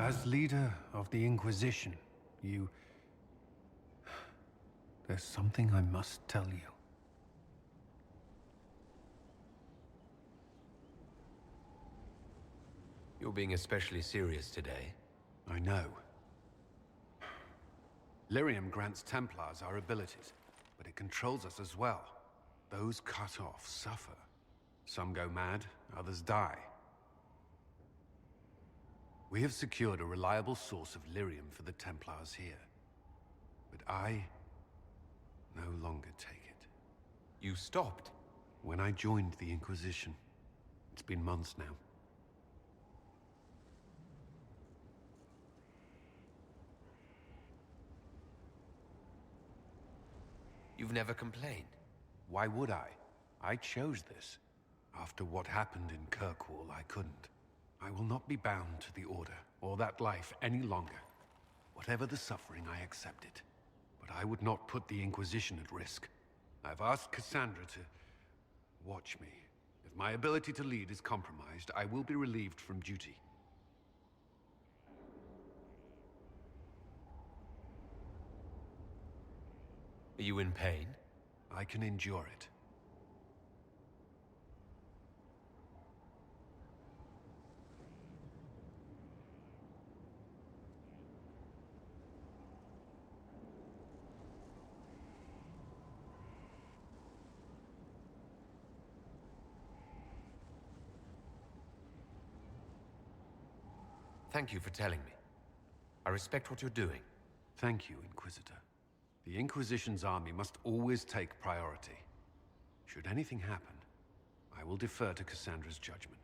As leader of the Inquisition, you... There's something I must tell you. You're being especially serious today. I know. Lyrium grants Templars our abilities, but it controls us as well. Those cut off suffer. Some go mad, others die. We have secured a reliable source of lyrium for the Templars here. But I no longer take it. You stopped? When I joined the Inquisition. It's been months now. You've never complained? Why would I? I chose this. After what happened in Kirkwall, I couldn't. I will not be bound to the Order, or that life any longer. Whatever the suffering, I accept it. But I would not put the Inquisition at risk. I've asked Cassandra to watch me. If my ability to lead is compromised, I will be relieved from duty. Are you in pain? I can endure it. Thank you for telling me. I respect what you're doing. Thank you, Inquisitor. The Inquisition's army must always take priority. Should anything happen, I will defer to Cassandra's judgment.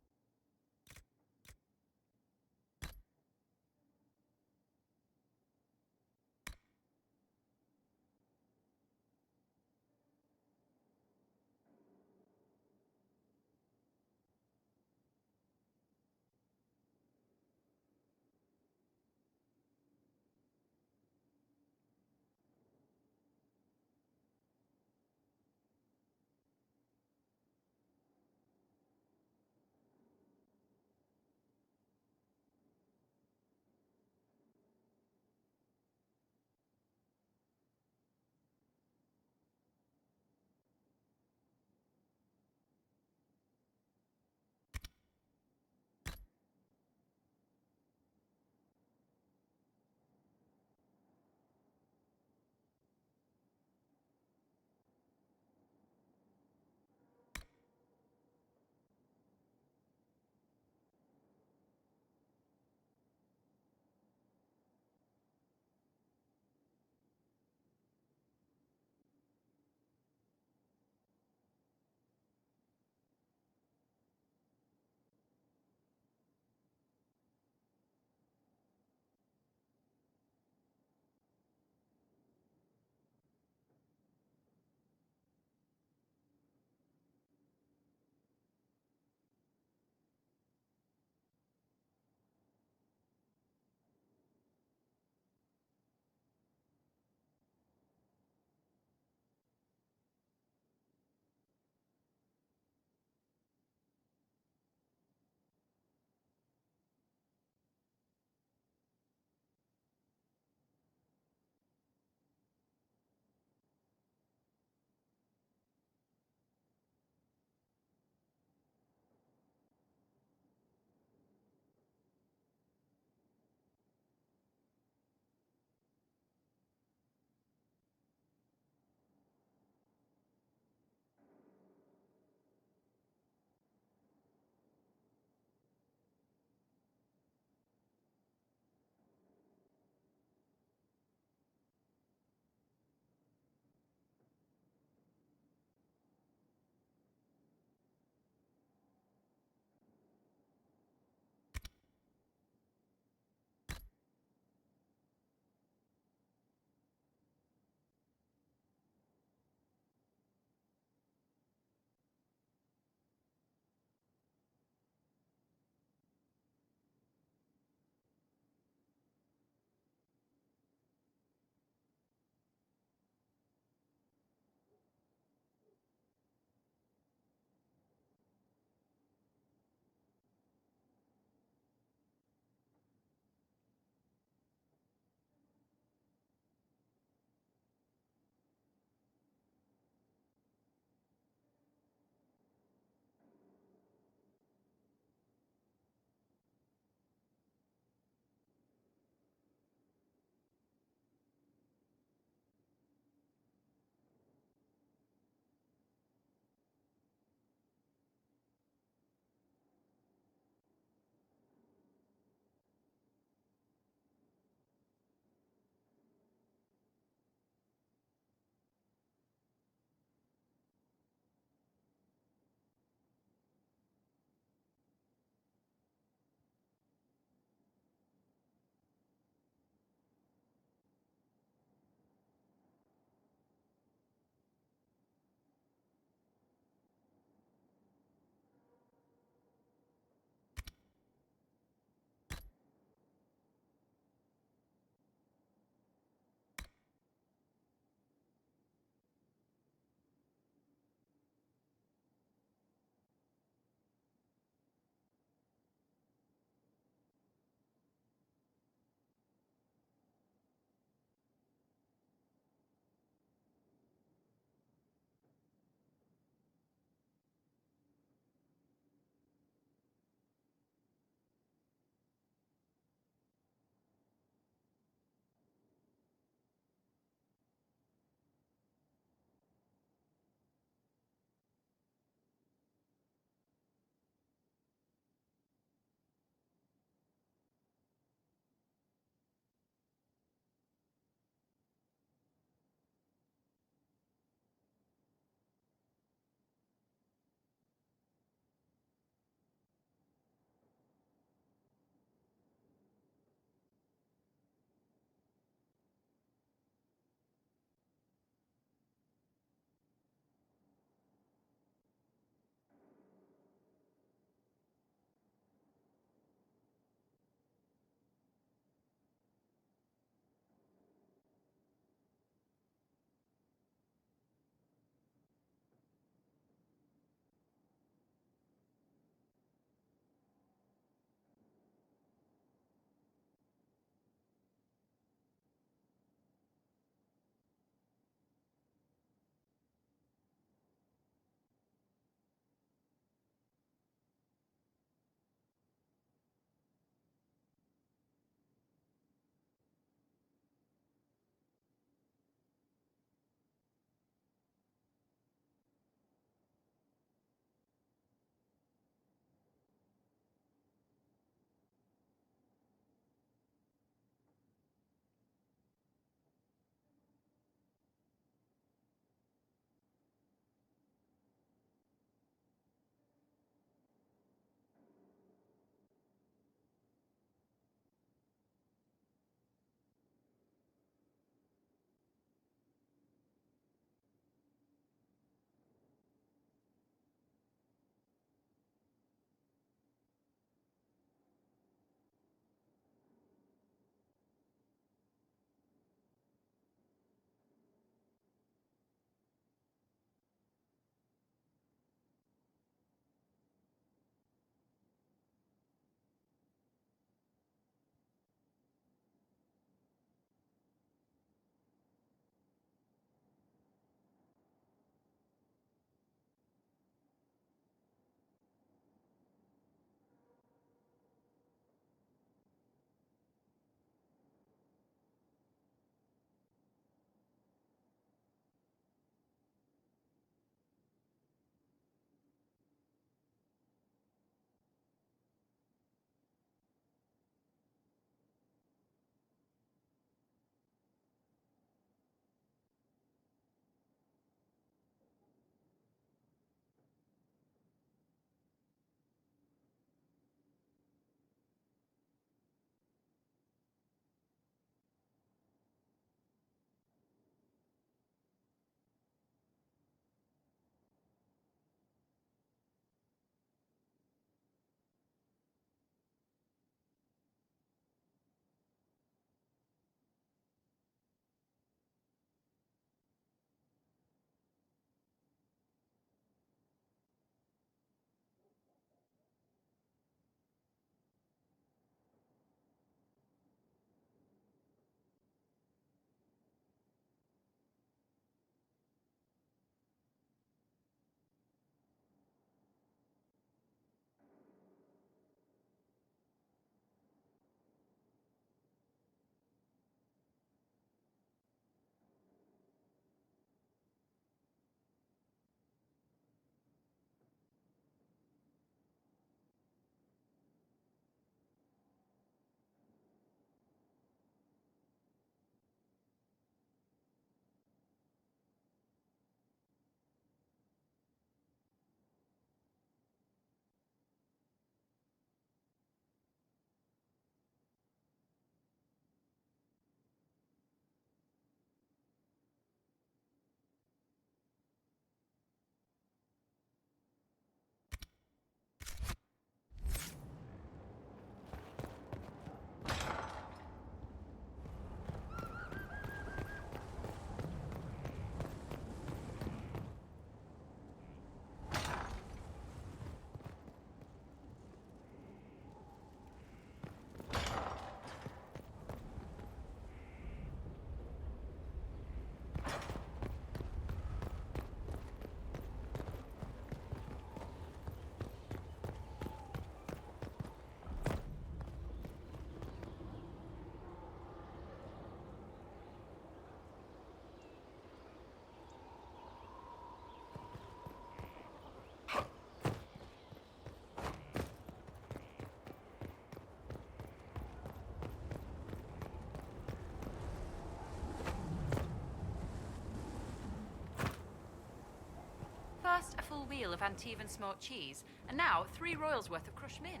meal of Antivan smoked cheese, and now 3 royals worth of crushed mint.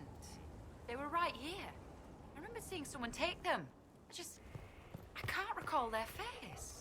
They were right here. I remember seeing someone take them. I can't recall their face.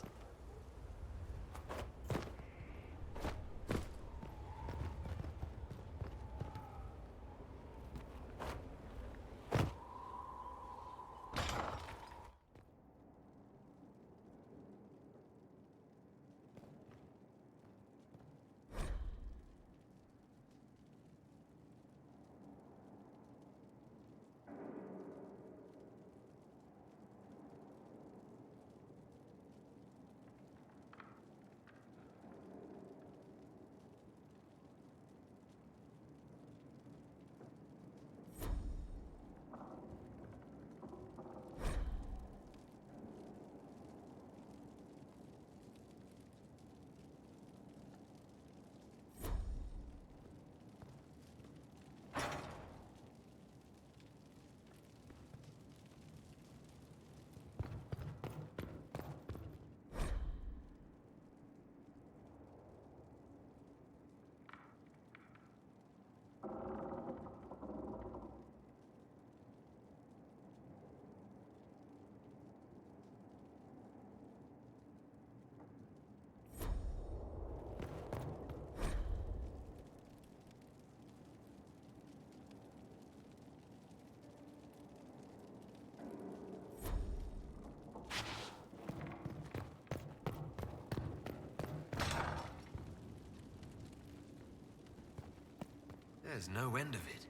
There's no end of it.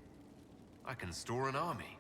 I can store an army.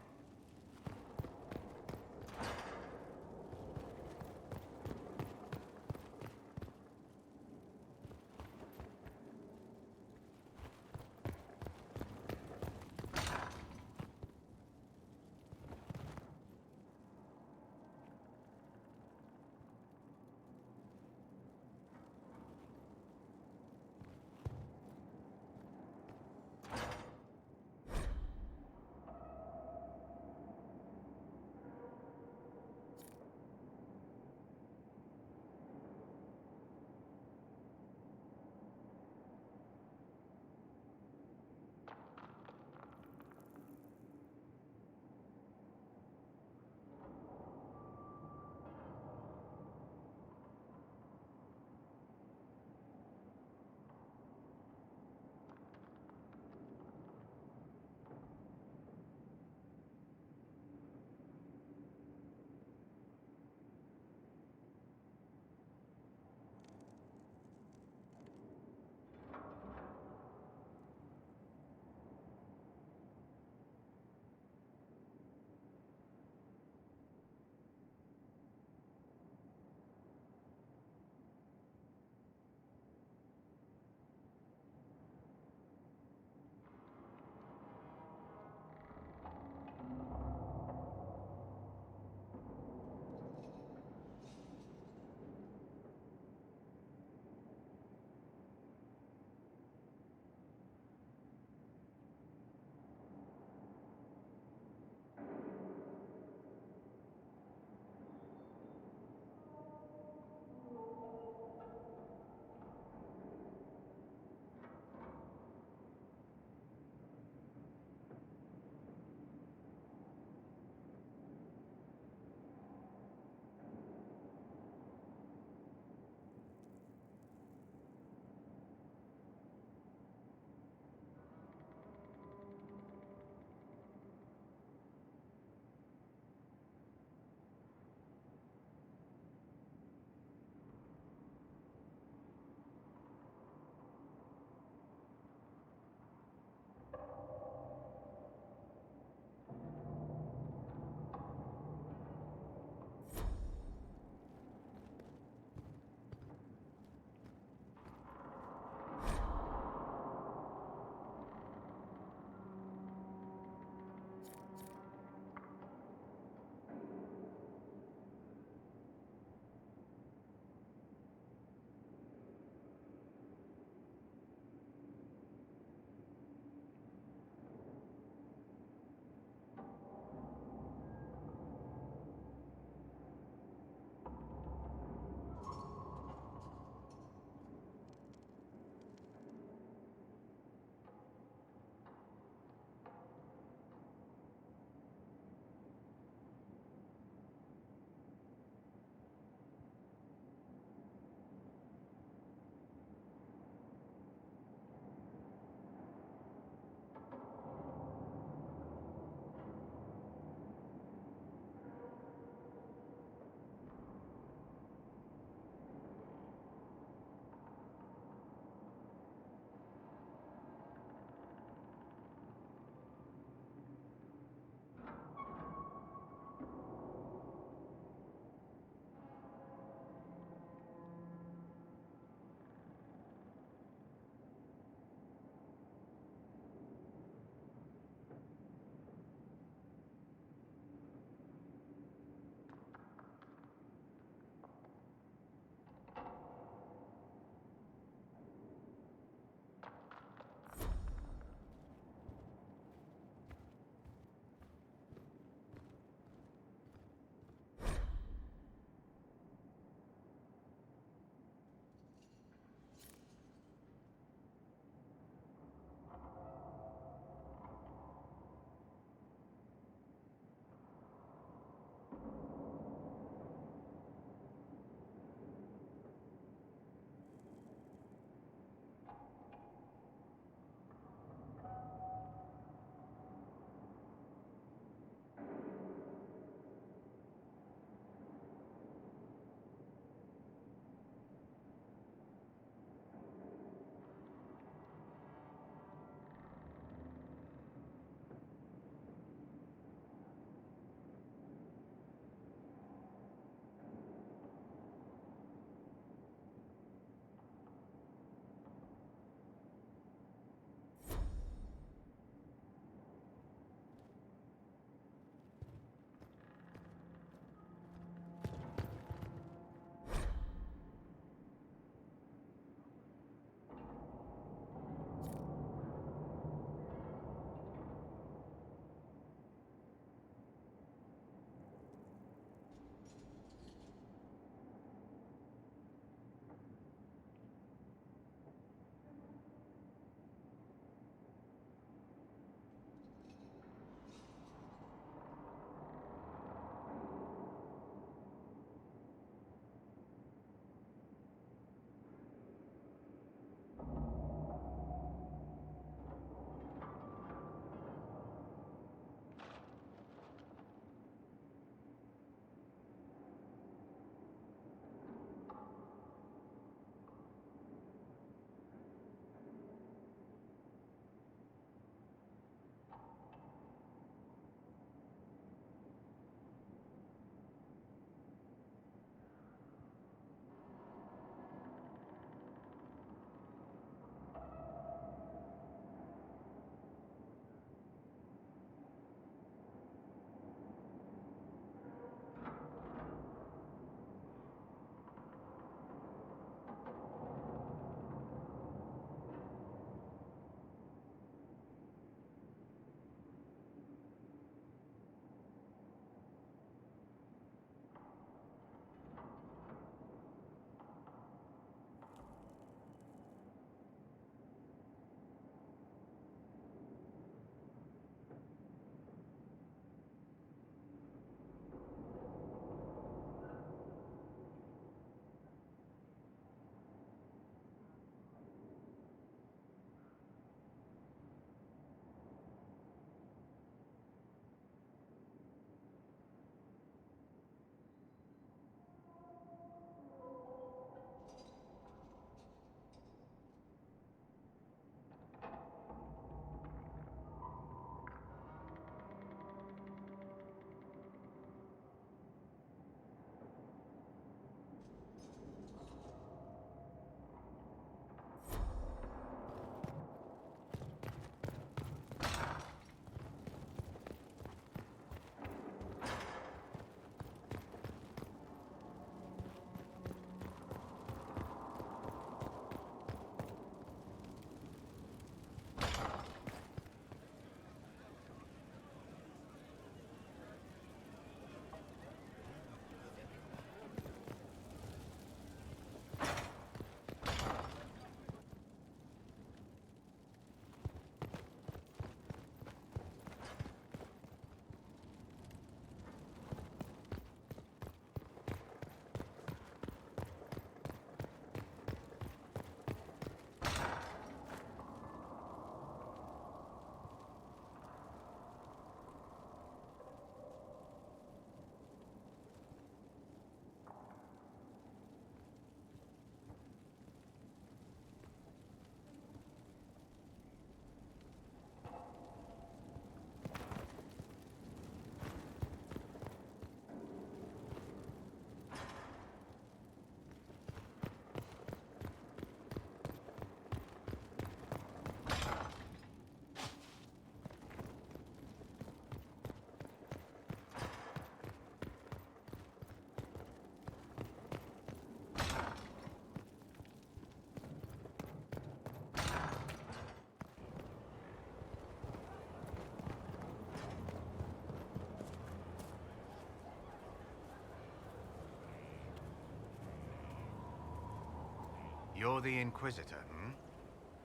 You're the Inquisitor, hmm?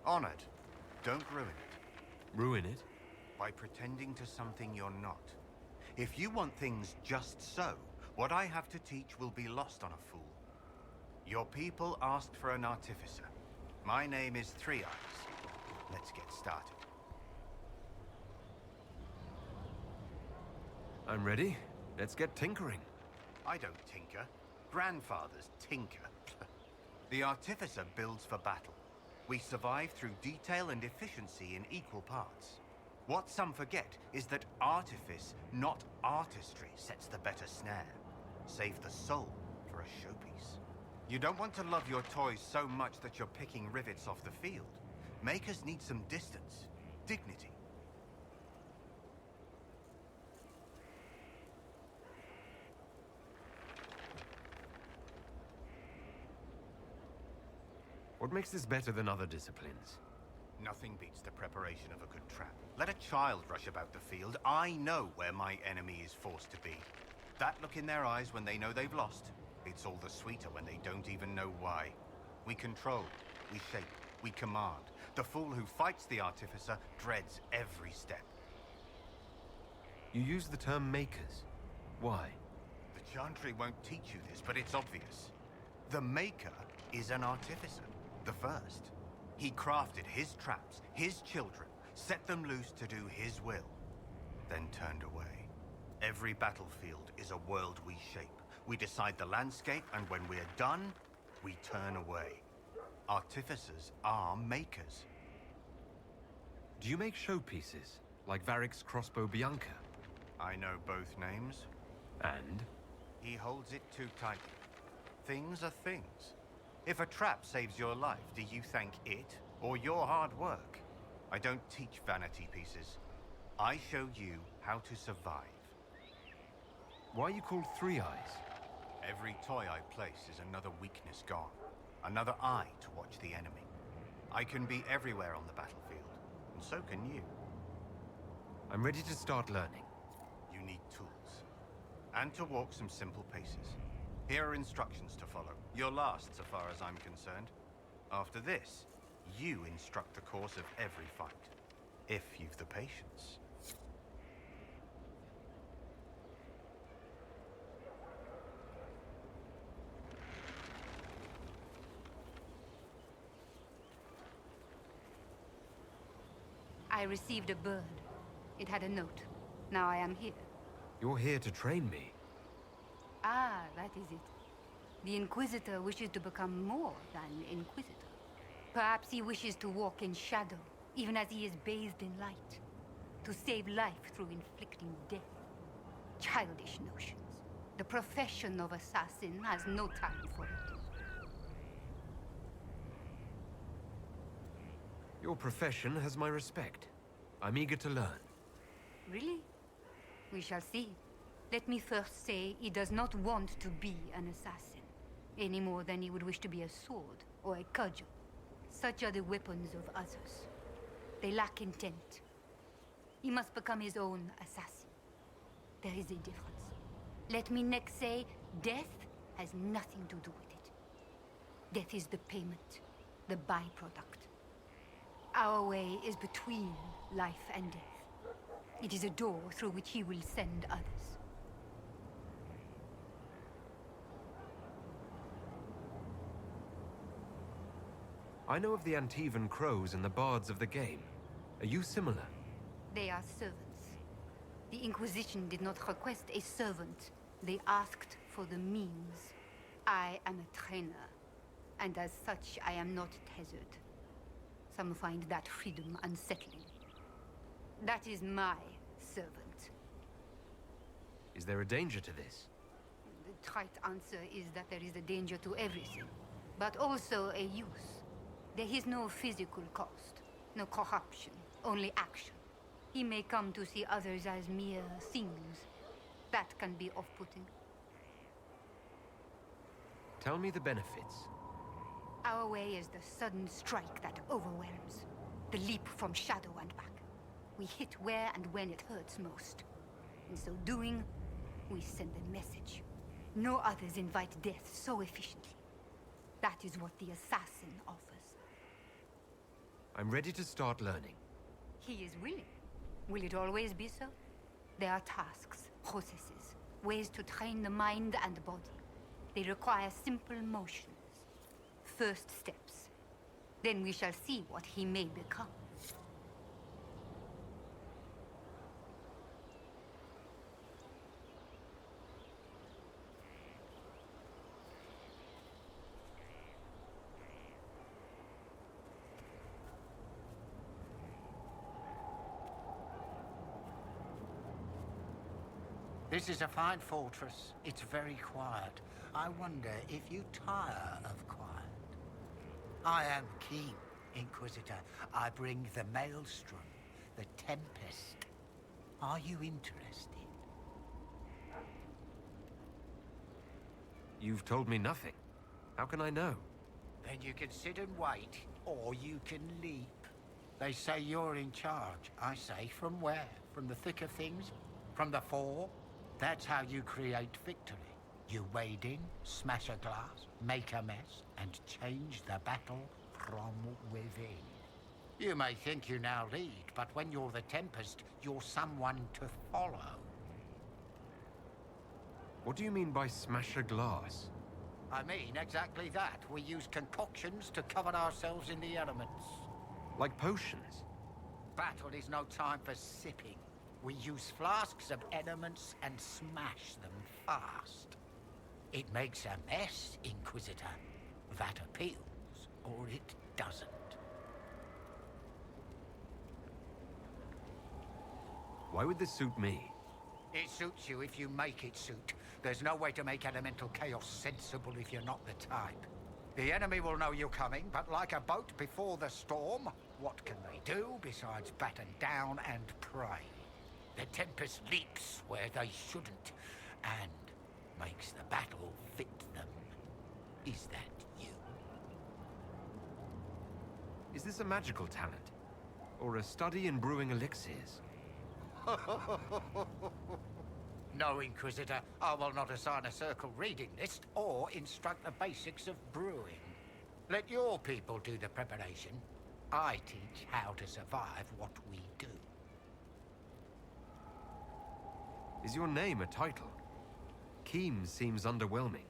Honored. Don't ruin it. Ruin it? By pretending to something you're not. If you want things just so, what I have to teach will be lost on a fool. Your people asked for an artificer. My name is Three Eyes. Let's get started. I'm ready. Let's get tinkering. I don't tinker. Grandfathers tinker. The artificer builds for battle. We survive through detail and efficiency in equal parts. What some forget is that artifice, not artistry, sets the better snare. Save the soul for a showpiece. You don't want to love your toys so much that you're picking rivets off the field. Makers need some distance, dignity. What makes this better than other disciplines? Nothing beats the preparation of a good trap. Let a child rush about the field. I know where my enemy is forced to be. That look in their eyes when they know they've lost, it's all the sweeter when they don't even know why. We control, we shape, we command. The fool who fights the artificer dreads every step. You use the term makers. Why? The Chantry won't teach you this, but it's obvious. The maker is an artificer, the first. He crafted his traps, his children, set them loose to do his will, then turned away. Every battlefield is a world we shape. We decide the landscape, and when we're done, we turn away. Artificers are makers. Do you make showpieces, like Varric's crossbow Bianca? I know both names. And? He holds it too tightly. Things are things. If a trap saves your life, do you thank it or your hard work? I don't teach vanity pieces. I show you how to survive. Why are you called Three Eyes? Every toy I place is another weakness gone. Another eye to watch the enemy. I can be everywhere on the battlefield, and so can you. I'm ready to start learning. You need tools. And to walk some simple paces. Here are instructions to follow. Your last, so far as I'm concerned. After this, you instruct the course of every fight. If you've the patience. I received a bird. It had a note. Now I am here. You're here to train me. Ah, that is it. The Inquisitor wishes to become more than Inquisitor. Perhaps he wishes to walk in shadow, even as he is bathed in light. To save life through inflicting death. Childish notions. The profession of assassin has no time for it. Your profession has my respect. I'm eager to learn. Really? We shall see. Let me first say he does not want to be an assassin, any more than he would wish to be a sword or a cudgel. Such are the weapons of others. They lack intent. He must become his own assassin. There is a difference. Let me next say, death has nothing to do with it. Death is the payment, the byproduct. Our way is between life and death. It is a door through which he will send others. I know of the Antivan crows and the bards of the game. Are you similar? They are servants. The Inquisition did not request a servant. They asked for the means. I am a trainer, and as such, I am not tethered. Some find that freedom unsettling. That is my servant. Is there a danger to this? The trite answer is that there is a danger to everything, but also a use. There is no physical cost, no corruption, only action. He may come to see others as mere things. That can be off-putting. Tell me the benefits. Our way is the sudden strike that overwhelms. The leap from shadow and back. We hit where and when it hurts most. In so doing, we send a message. No others invite death so efficiently. That is what the assassin offers. I'm ready to start learning. He is willing. Will it always be so? There are tasks, processes, ways to train the mind and body. They require simple motions. First steps. Then we shall see what he may become. This is a fine fortress. It's very quiet. I wonder if you tire of quiet. I am keen, Inquisitor. I bring the Maelstrom, the Tempest. Are you interested? You've told me nothing. How can I know? Then you can sit and wait, or you can leap. They say you're in charge. I say, from where? From the thick of things? From the fore? That's how you create victory. You wade in, smash a glass, make a mess, and change the battle from within. You may think you now lead, but when you're the Tempest, you're someone to follow. What do you mean by smash a glass? I mean exactly that. We use concoctions to cover ourselves in the elements. Like potions? Battle is no time for sipping. We use flasks of elements and smash them fast. It makes a mess, Inquisitor. That appeals, or it doesn't. Why would this suit me? It suits you if you make it suit. There's no way to make elemental chaos sensible if you're not the type. The enemy will know you're coming, but like a boat before the storm, what can they do besides batten down and pray? The Tempest leaps where they shouldn't, and makes the battle fit them. Is that you? Is this a magical talent? Or a study in brewing elixirs? No, Inquisitor. I will not assign a circle reading list or instruct the basics of brewing. Let your people do the preparation. I teach how to survive what we do. Is your name a title? Keem seems underwhelming.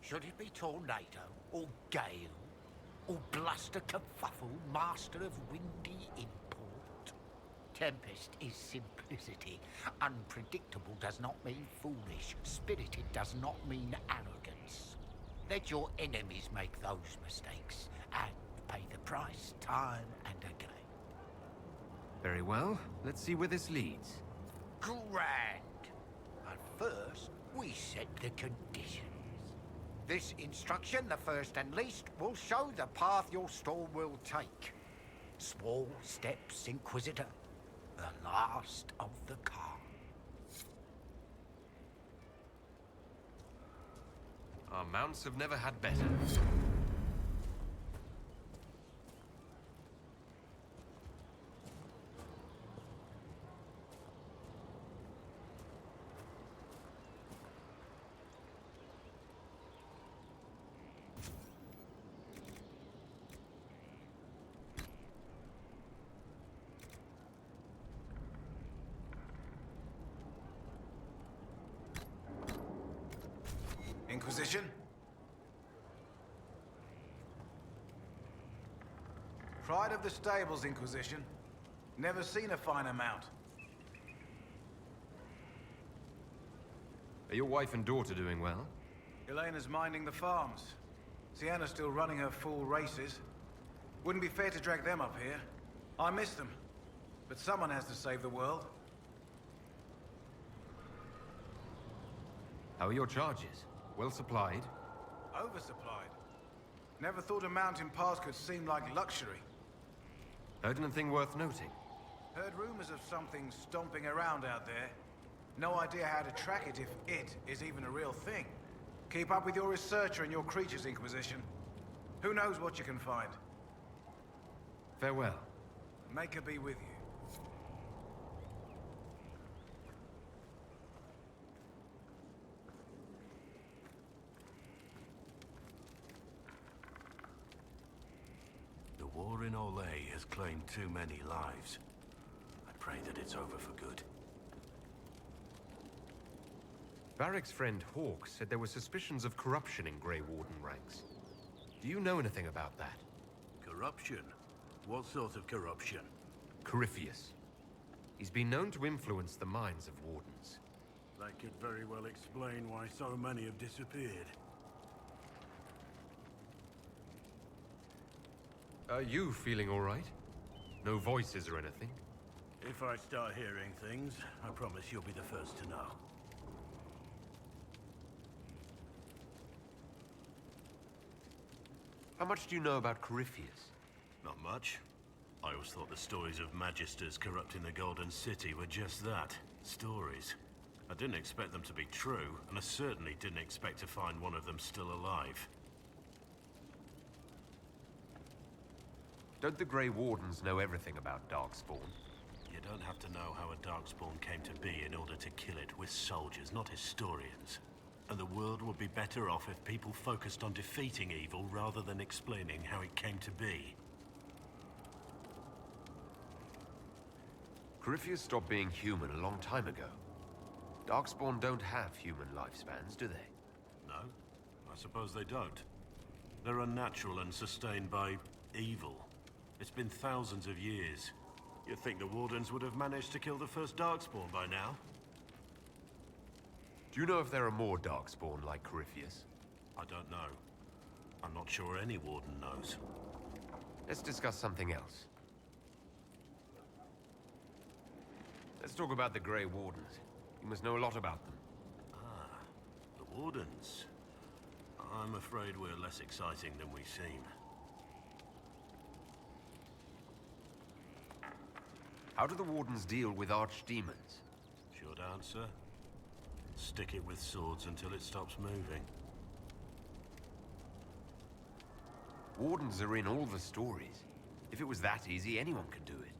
Should it be Tornado, or Gale, or Bluster Kerfuffle, Master of Windy Import? Tempest is simplicity. Unpredictable does not mean foolish. Spirited does not mean arrogance. Let your enemies make those mistakes, and pay the price time and again. Very well. Let's see where this leads. Grand! But first, we set the conditions. This instruction, the first and least, will show the path your storm will take. Small steps, Inquisitor. The last of the cards. Our mounts have never had better. Inquisition? Pride of the stables, Inquisition. Never seen a finer mount. Are your wife and daughter doing well? Elena's minding the farms. Sienna's still running her full races. Wouldn't be fair to drag them up here. I miss them. But someone has to save the world. How are your charges? Well supplied? Oversupplied. Never thought a mountain pass could seem like luxury. Heard anything worth noting? Heard rumors of something stomping around out there. No idea how to track it if it is even a real thing. Keep up with your researcher and your creatures, Inquisition. Who knows what you can find? Farewell. Make her be with you. has claimed too many lives. I pray that it's over for good. Varric's friend Hawk said there were suspicions of corruption in Grey Warden ranks. Do you know anything about that? Corruption? What sort of corruption? Corypheus. He's been known to influence the minds of Wardens. That could very well explain why so many have disappeared. Are you feeling all right? No voices or anything? If I start hearing things, I promise you'll be the first to know. How much do you know about Corypheus? Not much. I always thought the stories of Magisters corrupting the Golden City were just that, stories. I didn't expect them to be true, and I certainly didn't expect to find one of them still alive. Don't the Grey Wardens know everything about Darkspawn? You don't have to know how a Darkspawn came to be in order to kill it. We're soldiers, not historians. And the world would be better off if people focused on defeating evil rather than explaining how it came to be. Corypheus stopped being human a long time ago. Darkspawn don't have human lifespans, do they? No, I suppose they don't. They're unnatural and sustained by evil. It's been thousands of years. You'd think the Wardens would have managed to kill the first Darkspawn by now. Do you know if there are more Darkspawn like Corypheus? I don't know. I'm not sure any Warden knows. Let's discuss something else. Let's talk about the Grey Wardens. You must know a lot about them. Ah, the Wardens. I'm afraid we're less exciting than we seem. How do the Wardens deal with archdemons? Short answer. Stick it with swords until it stops moving. Wardens are in all the stories. If it was that easy, anyone could do it.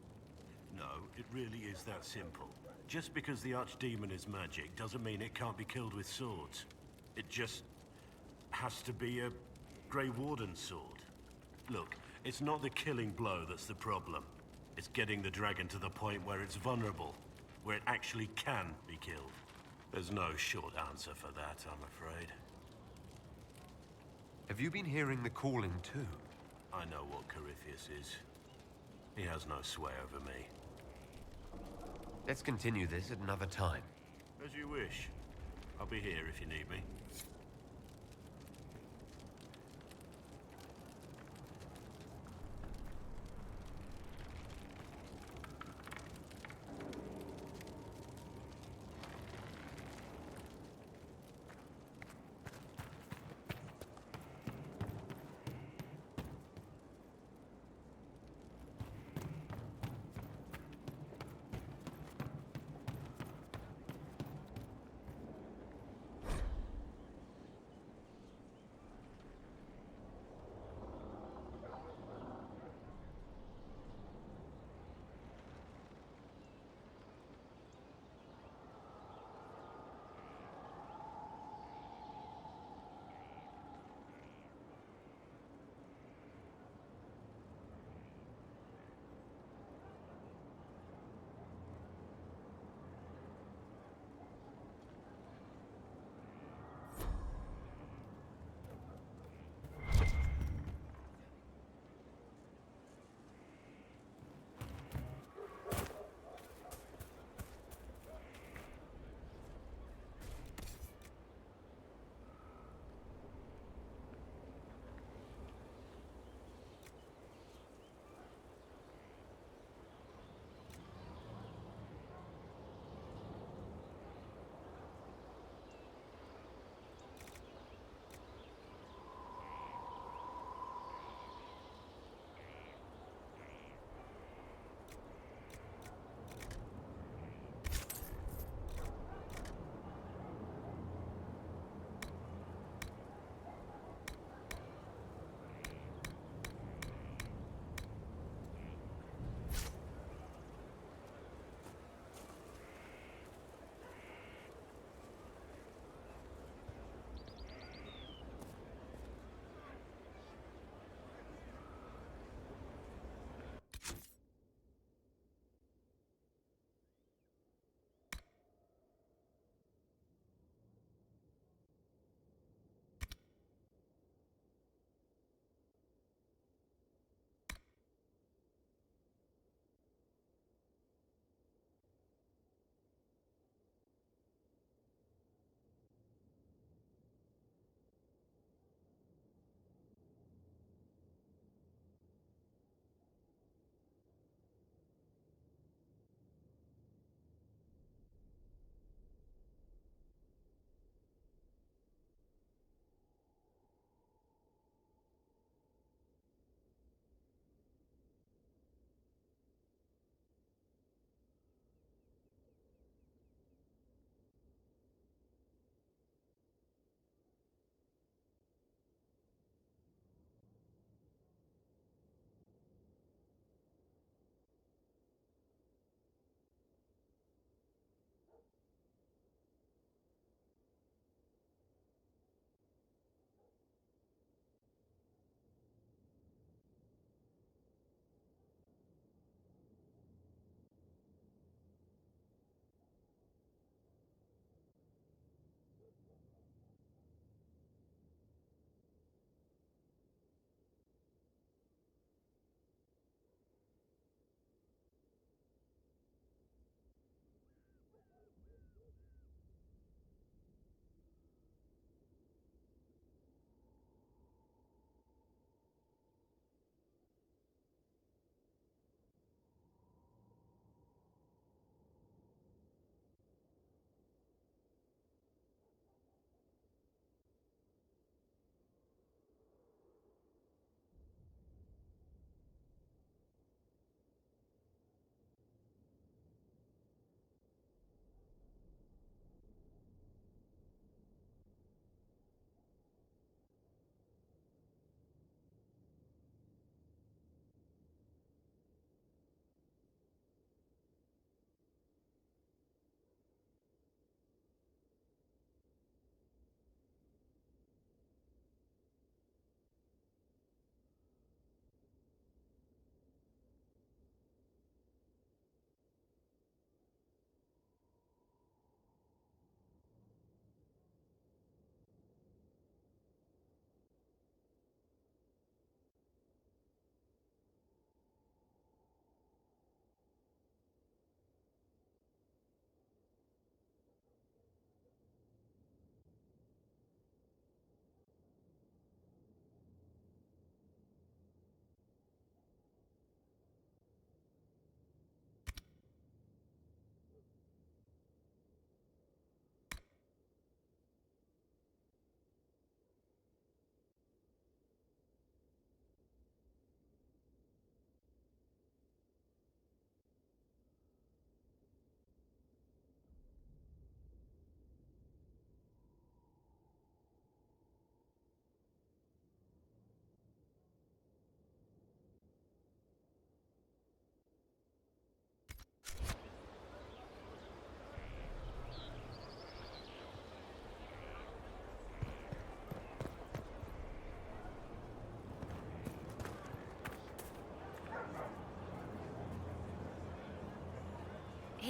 No, it really is that simple. Just because the archdemon is magic doesn't mean it can't be killed with swords. It just has to be a Grey Warden sword. Look, it's not the killing blow that's the problem. It's getting the dragon to the point where it's vulnerable, where it actually can be killed. There's no short answer for that, I'm afraid. Have you been hearing the calling too? I know what Corypheus is. He has no sway over me. Let's continue this at another time. As you wish. I'll be here if you need me.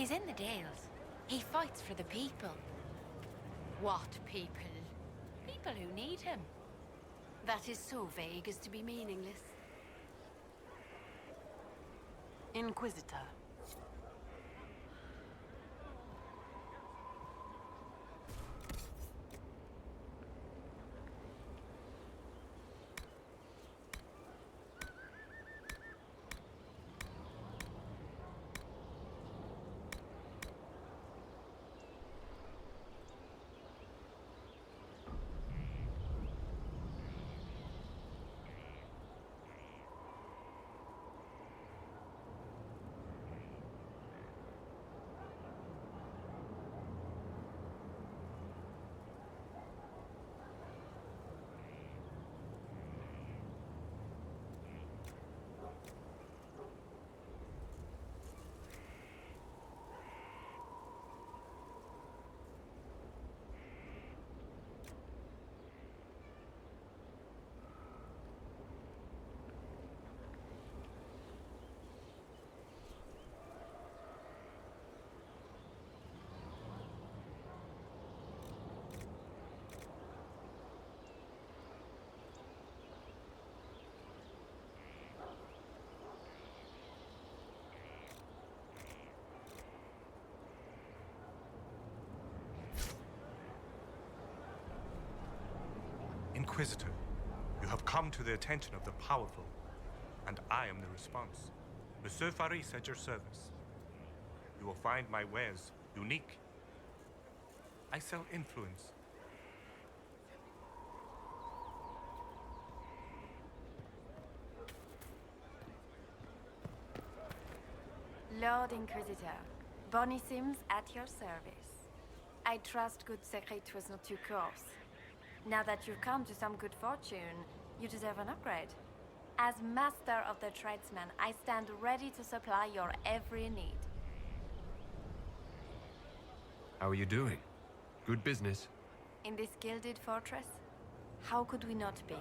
He's in the Dales. He fights for the people. What people? People who need him. That is so vague as to be meaningless. Inquisitor. Inquisitor, you have come to the attention of the powerful, and I am the response. Monsieur Faris at your service. You will find my wares unique. I sell influence. Lord Inquisitor, Bonnie Sims at your service. I trust good secret was not too coarse. Now that you've come to some good fortune, you deserve an upgrade. As master of the tradesman, I stand ready to supply your every need. How are you doing? Good business? In this gilded fortress, how could we not be?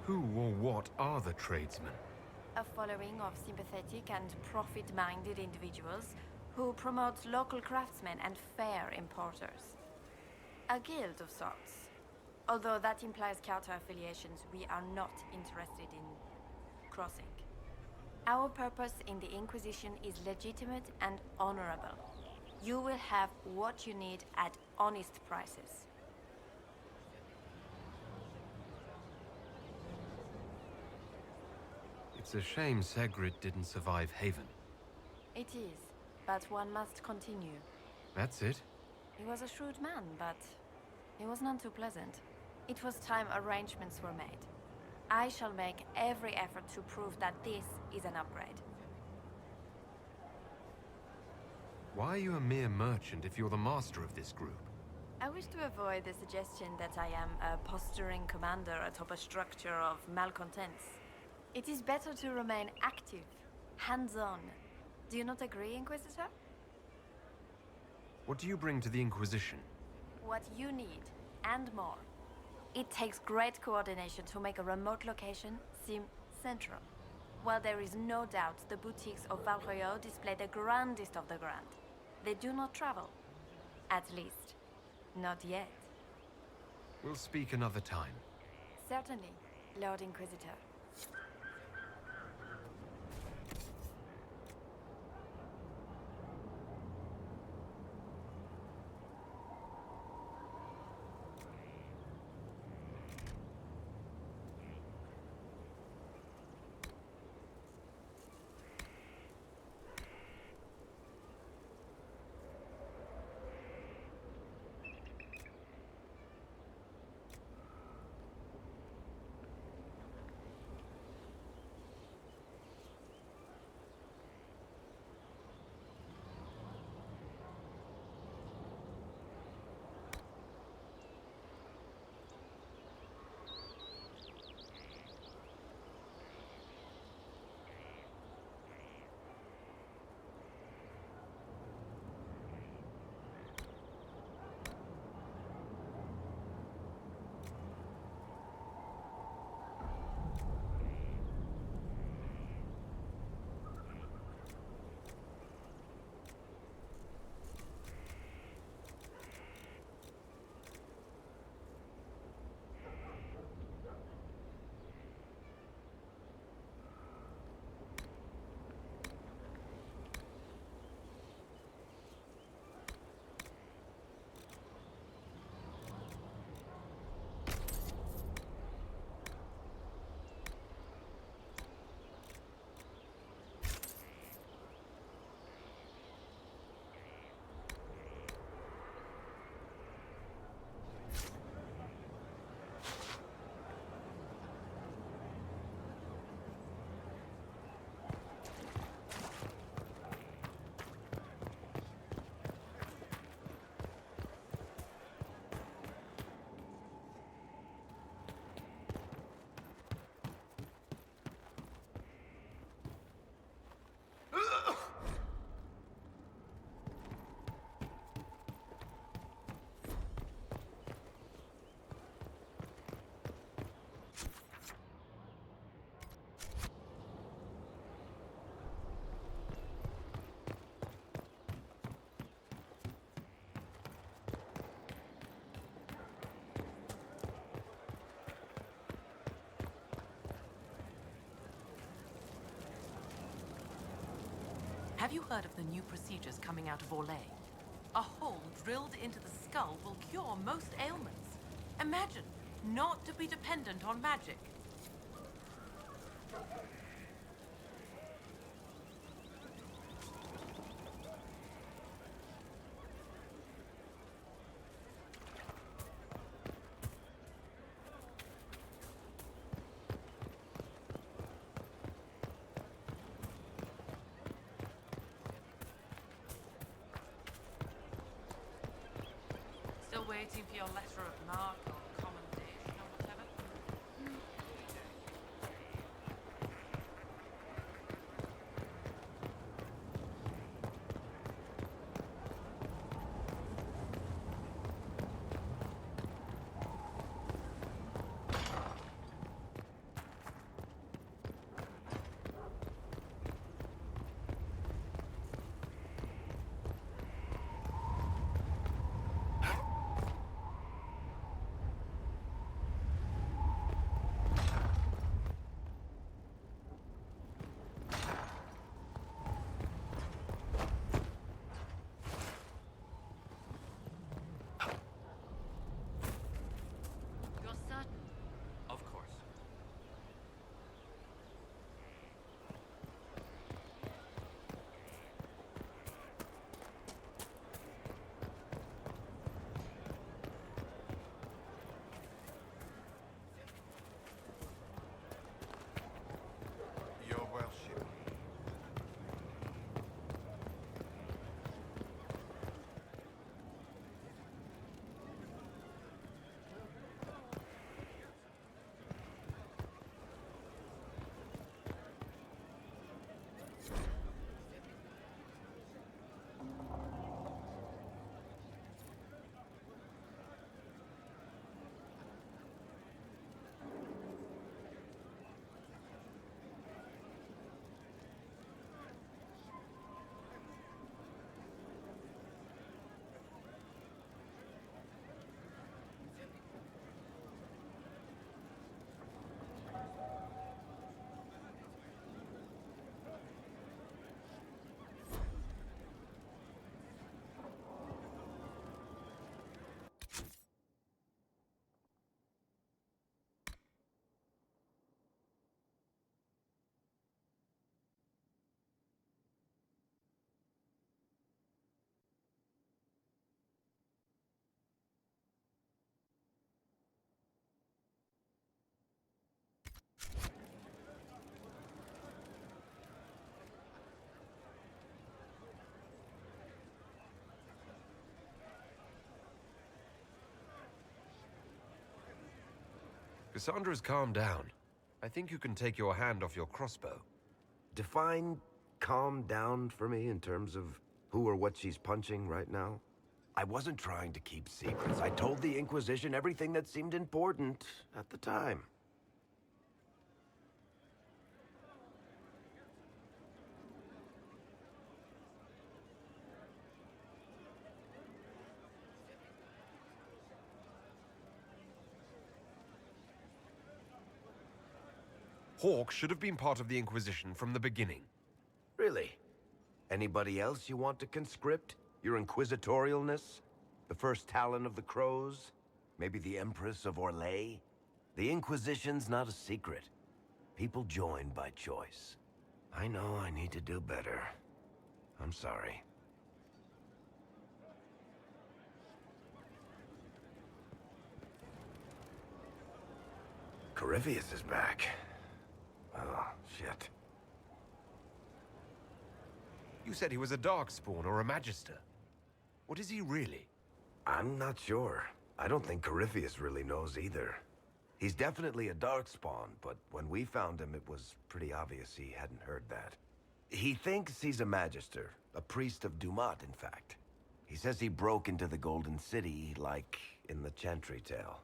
Who or what are the tradesmen? A following of sympathetic and profit-minded individuals who promote local craftsmen and fair importers. A guild of sorts. Although that implies counter-affiliations we are not interested in crossing. Our purpose in the Inquisition is legitimate and honorable. You will have what you need at honest prices. It's a shame Segrid didn't survive Haven. It is, but one must continue. That's it? He was a shrewd man, but he was none too pleasant. It was time arrangements were made. I shall make every effort to prove that this is an upgrade. Why are you a mere merchant if you're the master of this group? I wish to avoid the suggestion that I am a posturing commander atop a structure of malcontents. It is better to remain active, hands-on. Do you not agree, Inquisitor? What do you bring to the Inquisition? What you need, and more. It takes great coordination to make a remote location seem central. While there is no doubt the boutiques of Valroyo display the grandest of the grand, they do not travel. At least, not yet. We'll speak another time. Certainly, Lord Inquisitor. Have you heard of the new procedures coming out of Orlais? A hole drilled into the skull will cure most ailments. Imagine not to be dependent on magic. Still waiting for your letter of marque or commendation or whatever? You're certain? Of course. Your Welship. Cassandra's calmed down. I think you can take your hand off your crossbow. Define calm down for me in terms of who or what she's punching right now. I wasn't trying to keep secrets. I told the Inquisition everything that seemed important at the time. Hawke should have been part of the Inquisition from the beginning. Really? Anybody else you want to conscript? Your inquisitorialness? The first Talon of the Crows? Maybe the Empress of Orlais? The Inquisition's not a secret. People join by choice. I know I need to do better. I'm sorry. Corypheus is back. Oh, shit. You said he was a Darkspawn or a Magister. What is he really? I'm not sure. I don't think Corypheus really knows either. He's definitely a Darkspawn, but when we found him, it was pretty obvious he hadn't heard that. He thinks he's a Magister, a priest of Dumat, in fact. He says he broke into the Golden City, like in the Chantry tale.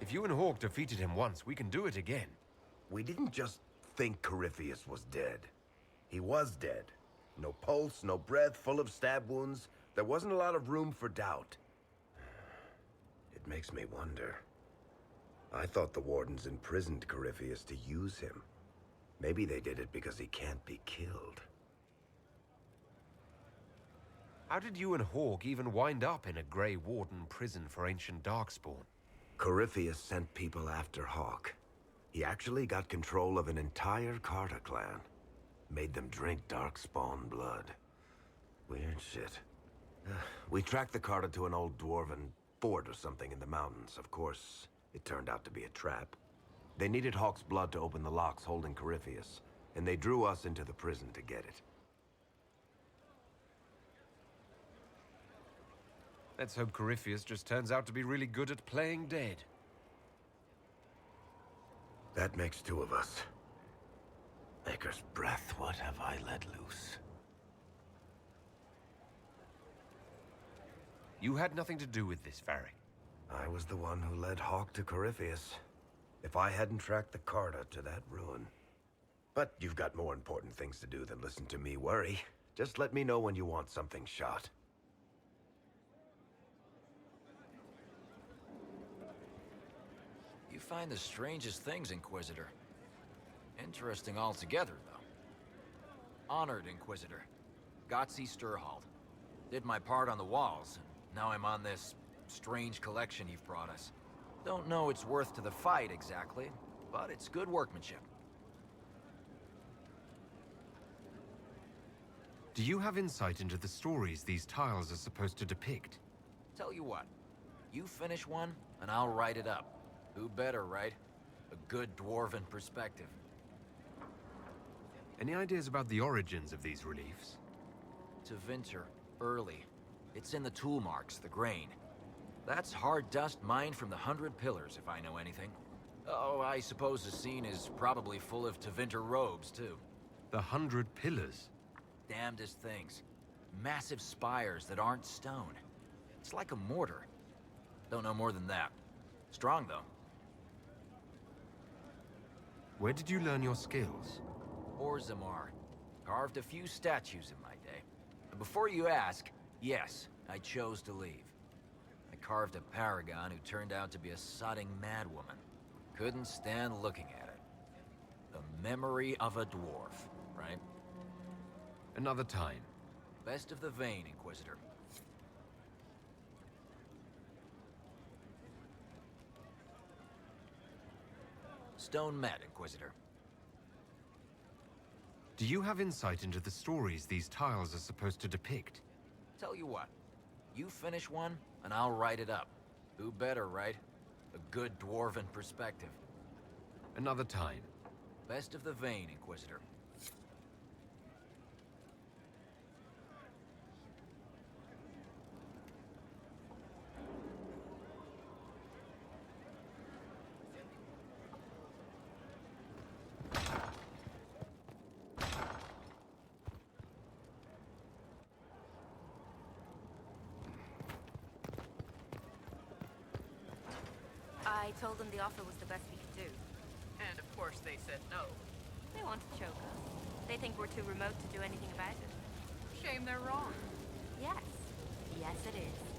If you and Hawke defeated him once, we can do it again. We didn't just think Corypheus was dead. He was dead. No pulse, no breath, full of stab wounds. There wasn't a lot of room for doubt. It makes me wonder. I thought the Wardens imprisoned Corypheus to use him. Maybe they did it because he can't be killed. How did you and Hawk even wind up in a Grey Warden prison for ancient Darkspawn? Corypheus sent people after Hawk. He actually got control of an entire Carta clan. Made them drink Darkspawn blood. Weird shit. We tracked the Carta to an old dwarven fort or something in the mountains. Of course, it turned out to be a trap. They needed Hawk's blood to open the locks holding Corypheus, and they drew us into the prison to get it. Let's hope Corypheus just turns out to be really good at playing dead. That makes two of us. Maker's breath, what have I let loose? You had nothing to do with this, Varric. I was the one who led Hawk to Corypheus. If I hadn't tracked the Carta to that ruin. But you've got more important things to do than listen to me worry. Just let me know when you want something shot. You find the strangest things, Inquisitor. Interesting altogether, though. Honored Inquisitor. Gotzi Sturhald. Did my part on the walls, and now I'm on this strange collection you've brought us. Don't know its worth to the fight, exactly, but it's good workmanship. Do you have insight into the stories these tiles are supposed to depict? Tell you what, you finish one, and I'll write it up. Who better, right? A good dwarven perspective. Any ideas about the origins of these reliefs? To Vinter, early. It's in the tool marks, the grain. That's hard dust mined from the 100 Pillars, if I know anything. Oh, I suppose the scene is probably full of Tevinter robes, too. The 100 Pillars? Damnedest things. Massive spires that aren't stone. It's like a mortar. Don't know more than that. Strong, though. Where did you learn your skills? Orzammar. Carved a few statues in my day. And before you ask, yes, I chose to leave. I carved a paragon who turned out to be a sodding madwoman. Couldn't stand looking at it. The memory of a dwarf, right? Another time. Best of the vein, Inquisitor. Stone met, Inquisitor. Do you have insight into the stories these tiles are supposed to depict? Tell you what, you finish one, and I'll write it up. Who better, right? A good dwarven perspective. Another time. Best of the vein, Inquisitor. I told them the offer was the best we could do. And of course they said no. They want to choke us. They think we're too remote to do anything about it. Shame they're wrong. Yes. Yes, it is.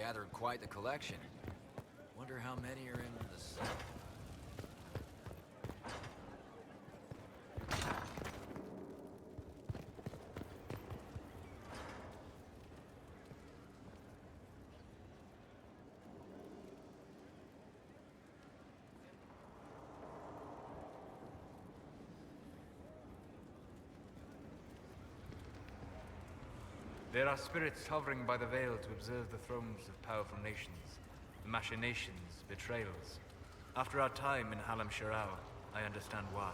Gathered quite the collection. Wonder how many are in the set. There are spirits hovering by the veil to observe the thrones of powerful nations, the machinations, betrayals. After our time in Halam Shirao, I understand why.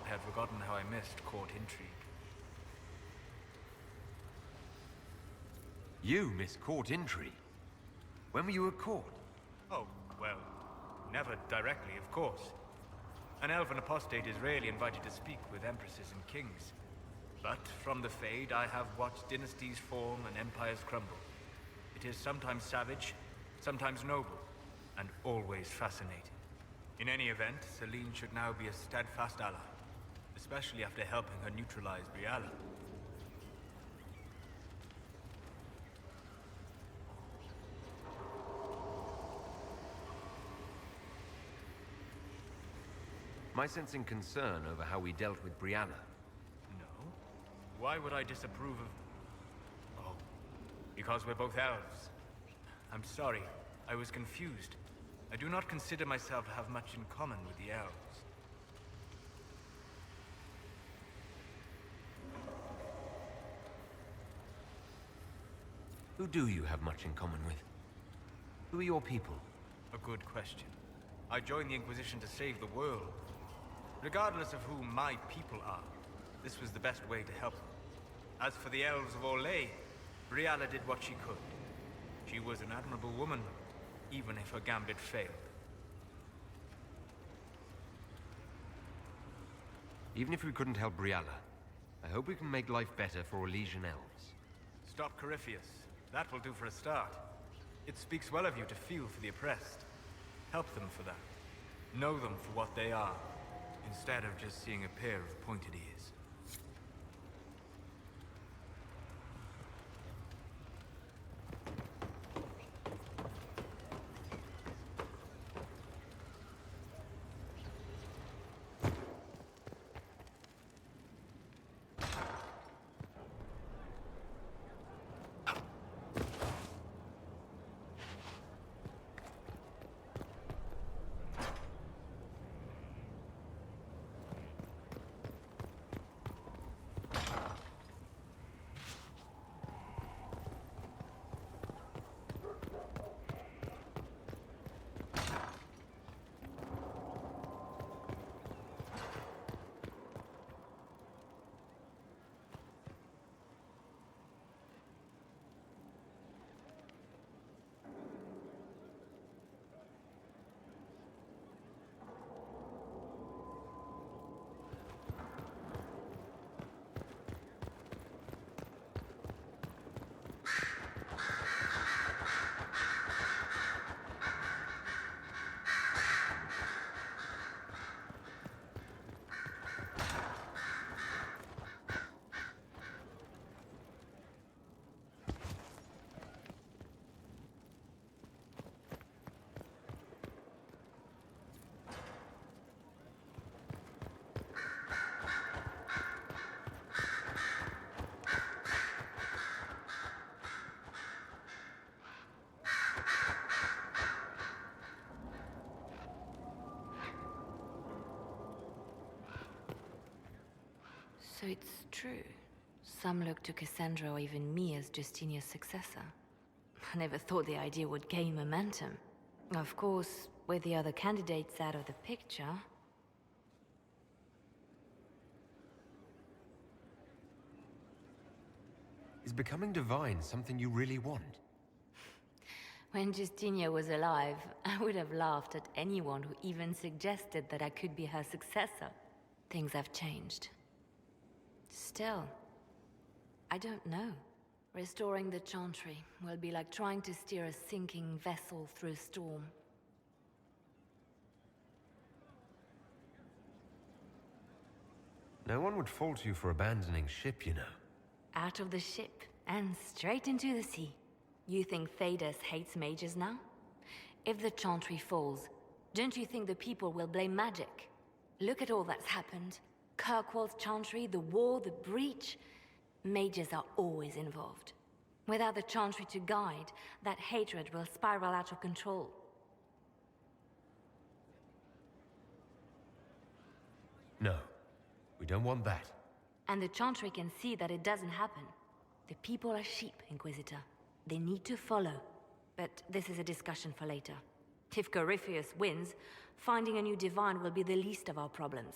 I had forgotten how I missed court intrigue. You miss court intrigue? When were you at court? Oh, well, never directly, of course. An elven apostate is rarely invited to speak with empresses and kings. But from the Fade, I have watched dynasties form and empires crumble. It is sometimes savage, sometimes noble, and always fascinating. In any event, Celine should now be a steadfast ally, especially after helping her neutralize Briala. Am I sensing concern over how we dealt with Brianna? Why would I disapprove of... Oh, because we're both elves. I'm sorry, I was confused. I do not consider myself to have much in common with the elves. Who do you have much in common with? Who are your people? A good question. I joined the Inquisition to save the world. Regardless of who my people are, this was the best way to help them. As for the elves of Orlais, Briala did what she could. She was an admirable woman, even if her gambit failed. Even if we couldn't help Briala, I hope we can make life better for Orlesian elves. Stop Corypheus. That will do for a start. It speaks well of you to feel for the oppressed. Help them for that. Know them for what they are, instead of just seeing a pair of pointed ears. So it's true. Some look to Cassandra or even me as Justinia's successor. I never thought the idea would gain momentum. Of course, with the other candidates out of the picture... Is becoming divine something you really want? When Justinia was alive, I would have laughed at anyone who even suggested that I could be her successor. Things have changed. Still, I don't know. Restoring the Chantry will be like trying to steer a sinking vessel through a storm. No one would fault you for abandoning ship, you know. Out of the ship and straight into the sea. You think Thedas hates mages now? If the Chantry falls, don't you think the people will blame magic? Look at all that's happened. Kirkwall's Chantry, the war, the breach. Mages are always involved. Without the Chantry to guide, that hatred will spiral out of control. No, we don't want that. And the Chantry can see that it doesn't happen. The people are sheep, Inquisitor. They need to follow. But this is a discussion for later. If Corypheus wins, finding a new divine will be the least of our problems.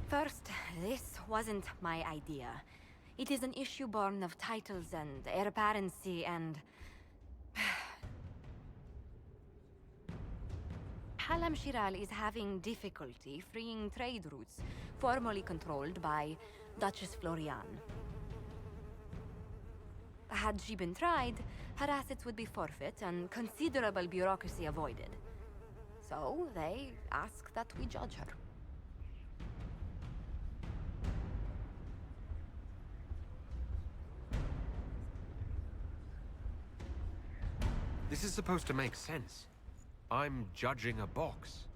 First, this wasn't my idea. It is an issue born of titles and heir apparency and... Halam Shiral is having difficulty freeing trade routes formerly controlled by Duchess Florian. Had she been tried, her assets would be forfeit and considerable bureaucracy avoided. So they ask that we judge her. This is supposed to make sense. I'm judging a box.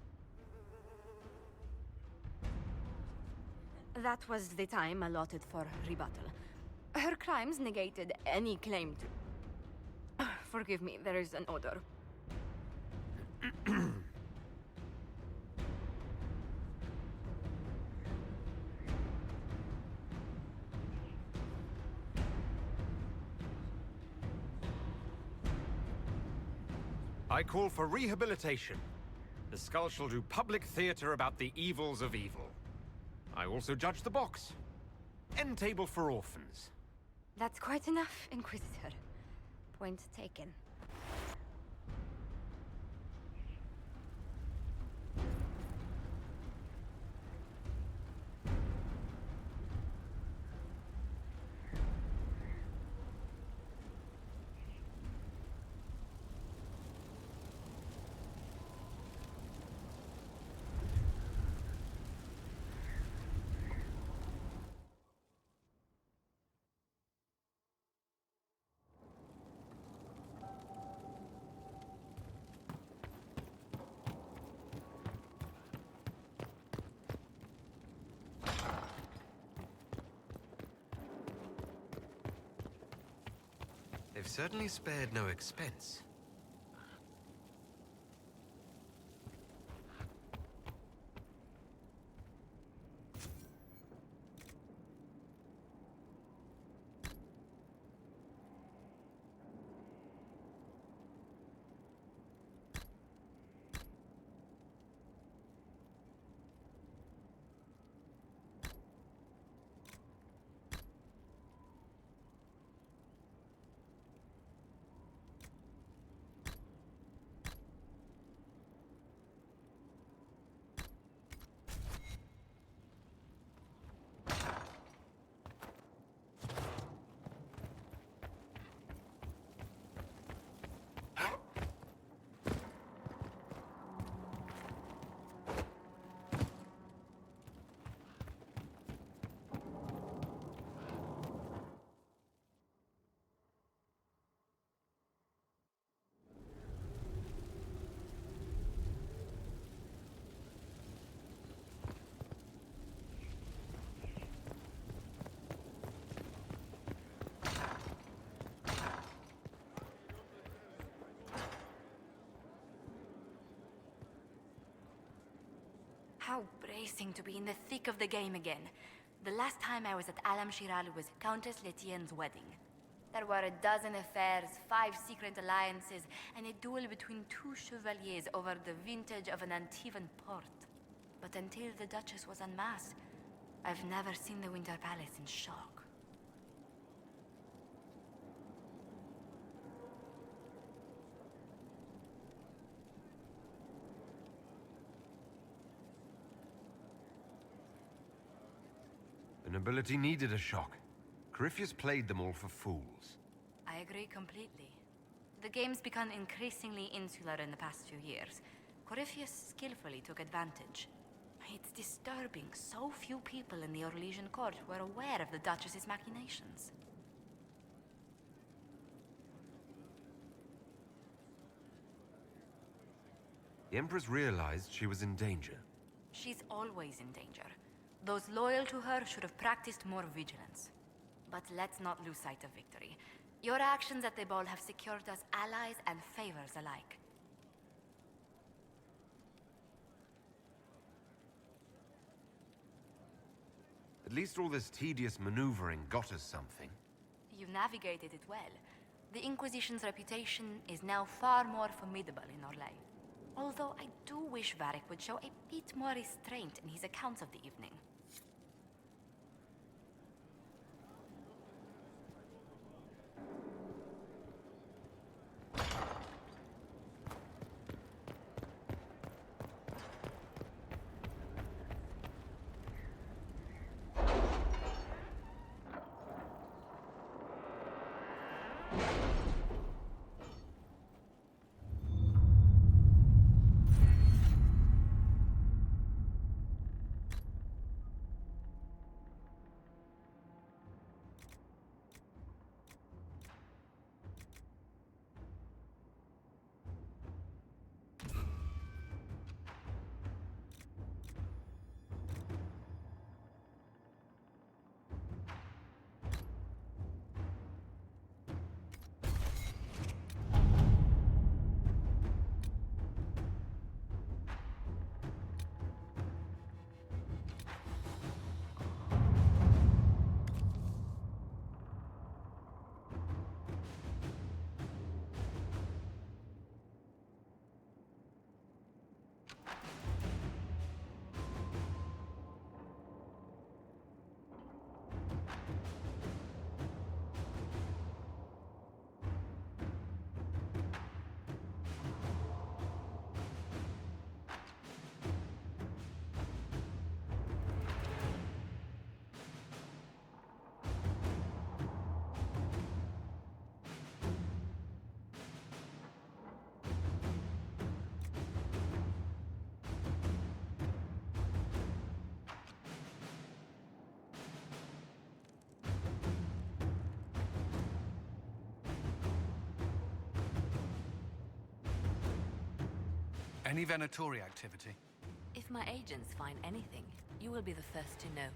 That was the time allotted for rebuttal. Her crimes negated any claim to... Forgive me, there is an odor. I call for rehabilitation. The skull shall do public theater about the evils of evil. I also judge the box. End table for orphans. That's quite enough, Inquisitor. Point taken. They've certainly spared no expense. How bracing to be in the thick of the game again. The last time I was at Alam Shiral was Countess Letienne's wedding. There were a dozen affairs, 5 secret alliances, and a duel between 2 chevaliers over the vintage of an Antivan port. But until the Duchess was unmasked, I've never seen the Winter Palace in shock. The nobility needed a shock. Corypheus played them all for fools. I agree completely. The game's become increasingly insular in the past few years. Corypheus skillfully took advantage. It's disturbing so few people in the Orlesian court were aware of the Duchess's machinations. The Empress realized she was in danger. She's always in danger. Those loyal to her should have practiced more vigilance. But let's not lose sight of victory. Your actions at the ball have secured us allies and favors alike. At least all this tedious maneuvering got us something. You navigated it well. The Inquisition's reputation is now far more formidable in Orlais. Although I do wish Varric would show a bit more restraint in his accounts of the evening. Any Venatori activity? If my agents find anything, you will be the first to know.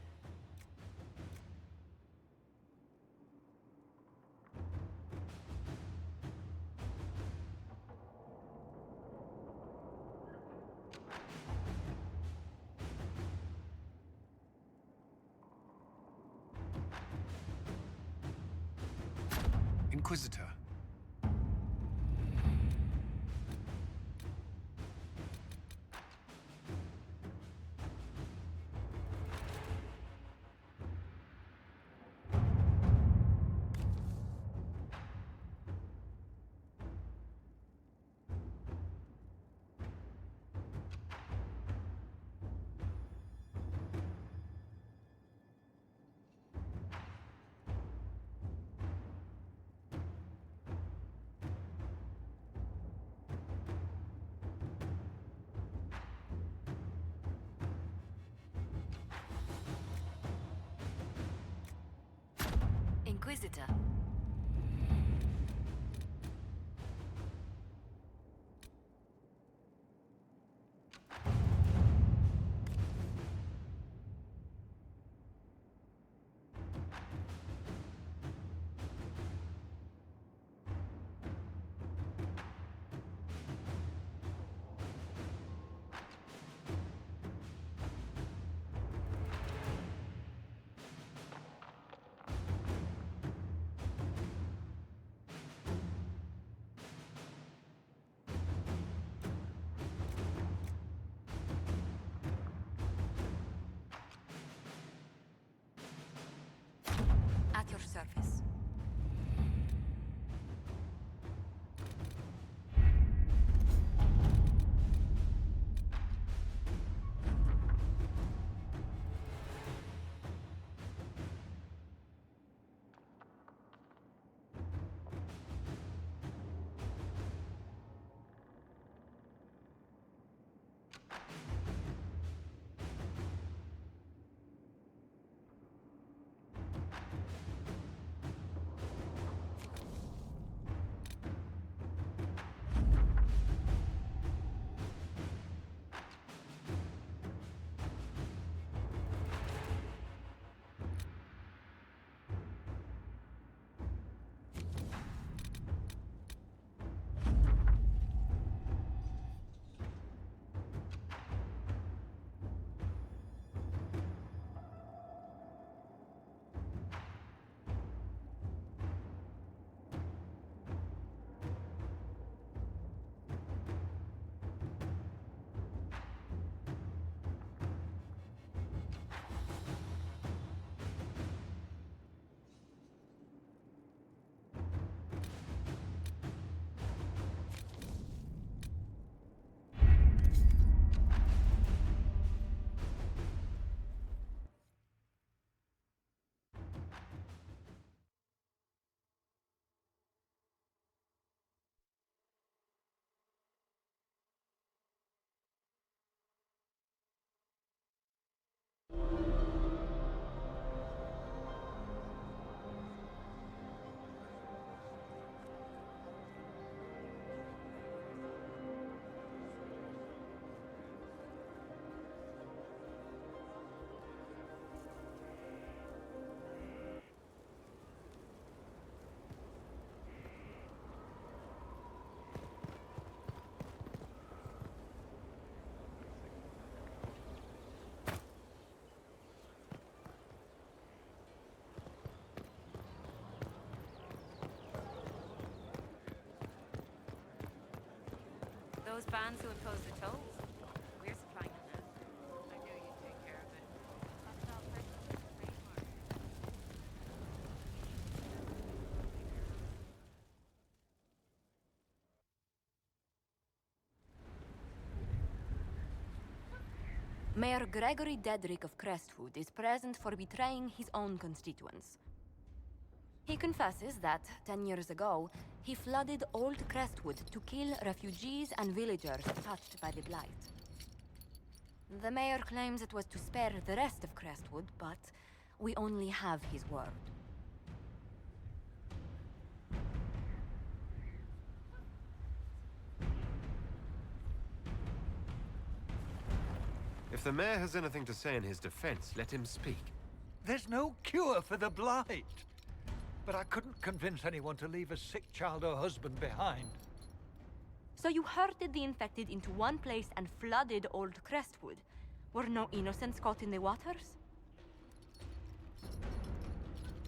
Inquisitor. Inquisitor. those bands who impose the tolls. We're supplying them now. I knew you'd take care of it. Mayor Gregory Dedrick of Crestwood is present for betraying his own constituents. He confesses that, 10 years ago, he flooded Old Crestwood to kill refugees and villagers touched by the Blight. The mayor claims it was to spare the rest of Crestwood, but we only have his word. If the mayor has anything to say in his defense, let him speak. There's no cure for the Blight. But I couldn't convince anyone to leave a sick child or husband behind. So you herded the infected into one place and flooded Old Crestwood. Were no innocents caught in the waters?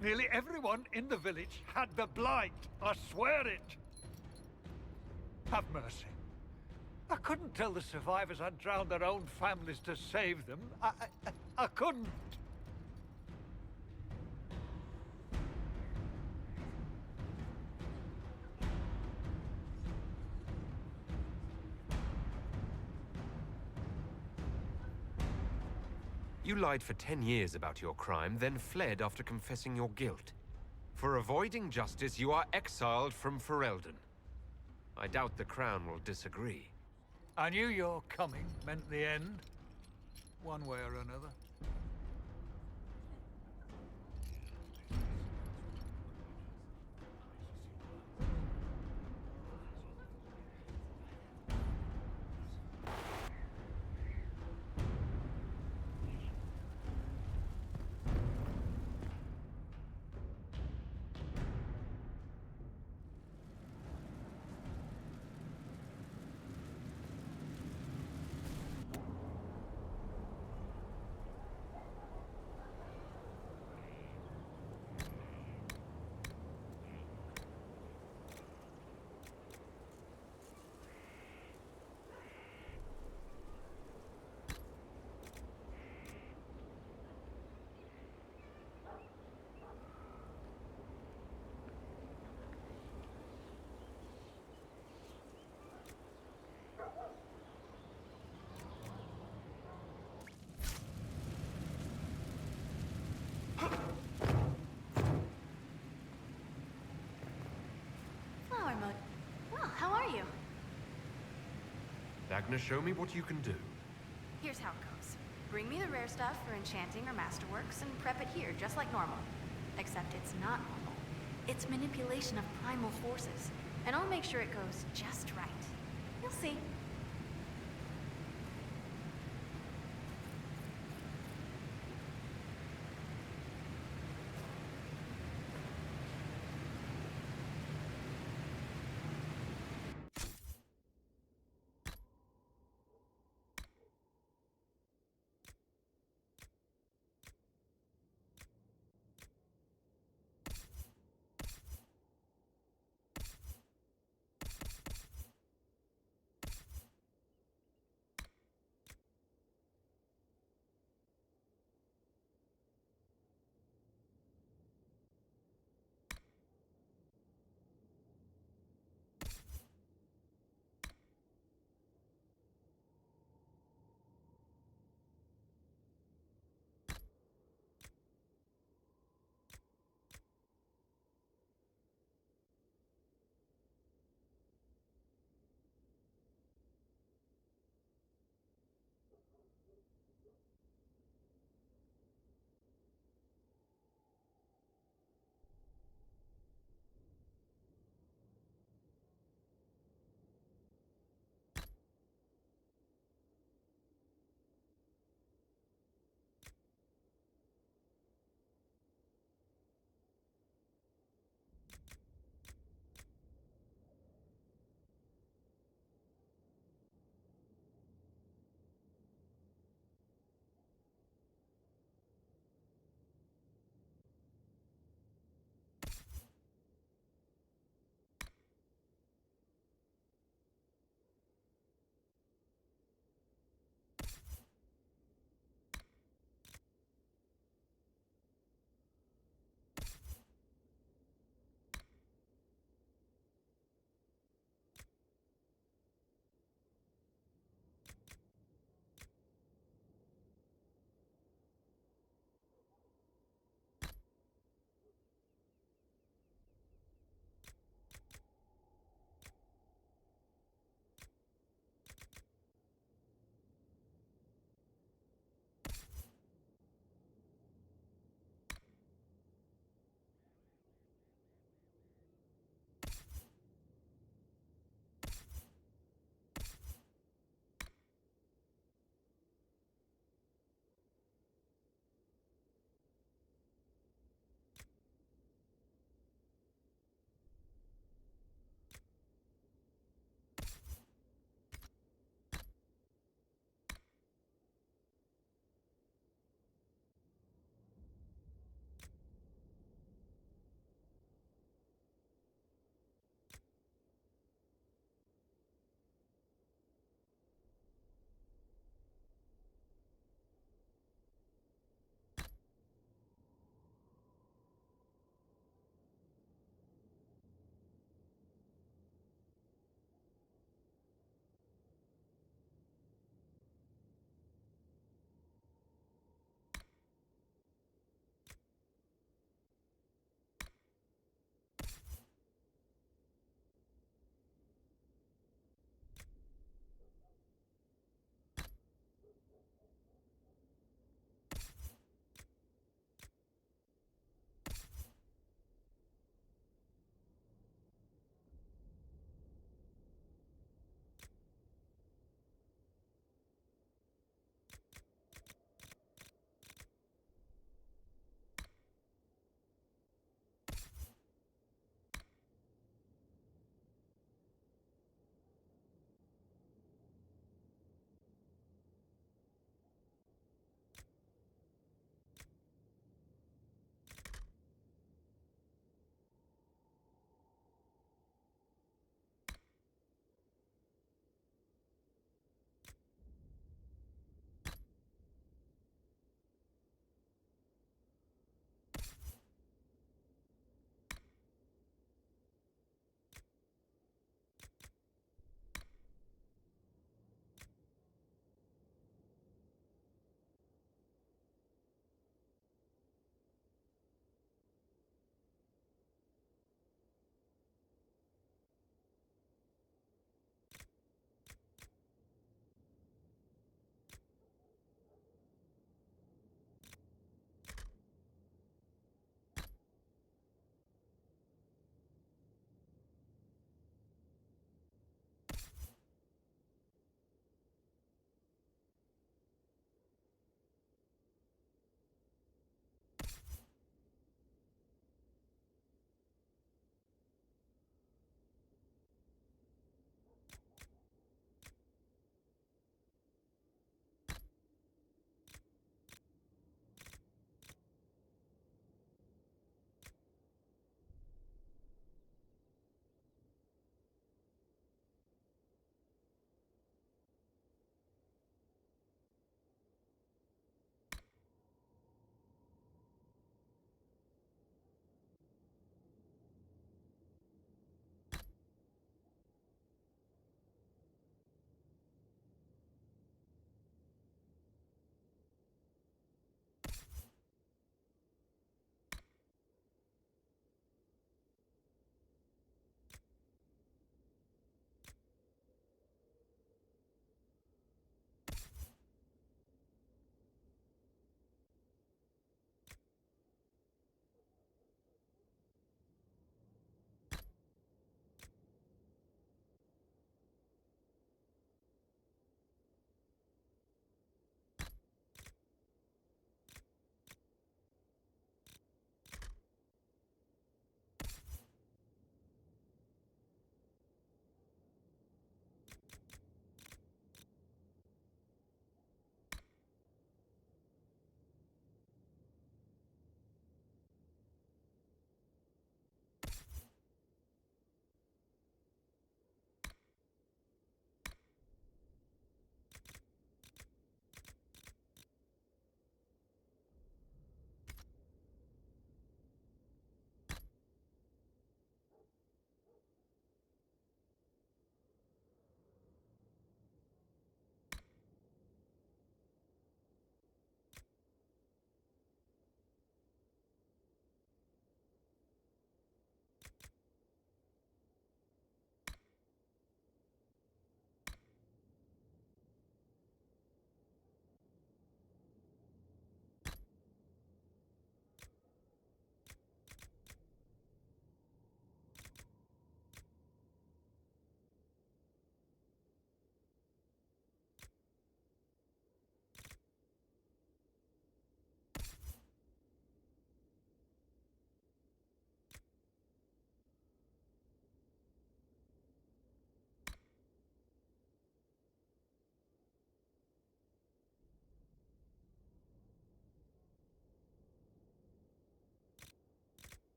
Nearly everyone in the village had the Blight. I swear it. Have mercy. I couldn't tell the survivors I'd drowned their own families to save them. I couldn't. You lied for 10 years about your crime, then fled after confessing your guilt. For avoiding justice, you are exiled from Ferelden. I doubt the Crown will disagree. I knew your coming meant the end, one way or another. Dagna, show me what you can do. Here's how it goes. Bring me the rare stuff for enchanting or masterworks and prep it here, just like normal. Except it's not normal. It's manipulation of primal forces. And I'll make sure it goes just right. You'll see.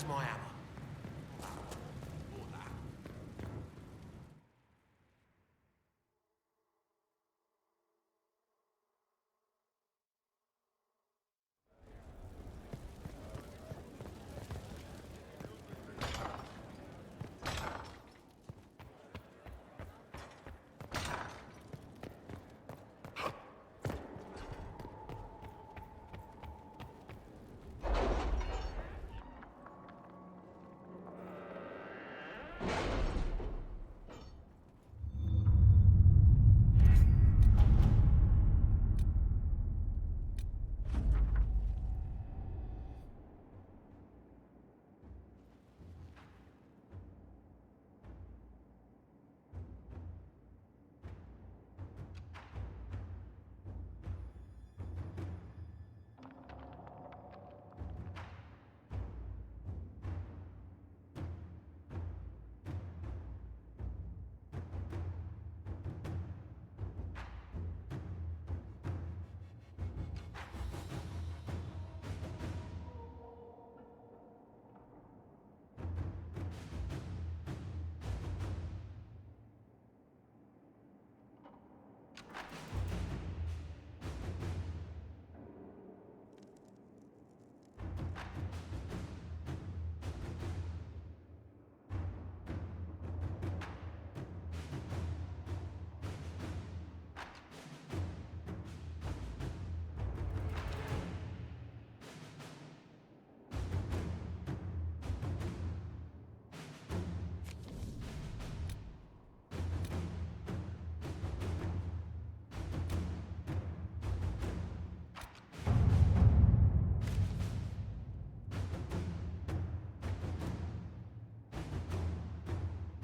my hammer?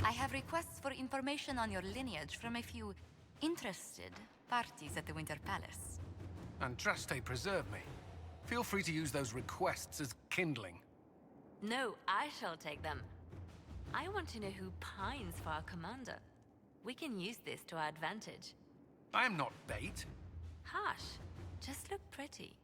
I have requests for information on your lineage from a few interested parties at the Winter Palace. Andraste preserve me. Feel free to use those requests as kindling. No, I shall take them. I want to know who pines for our commander. We can use this to our advantage. I am not bait. Hush. Just look pretty.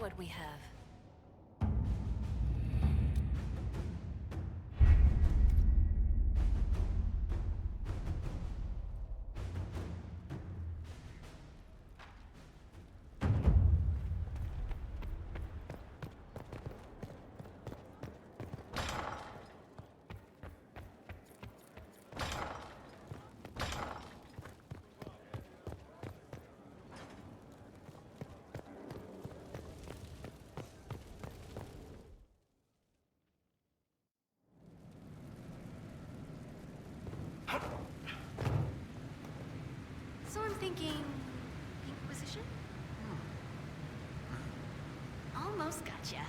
what we have. So I'm thinking... Inquisition? Almost gotcha.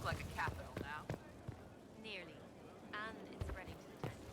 like a capital now. Nearly. And it's spreading to the temple.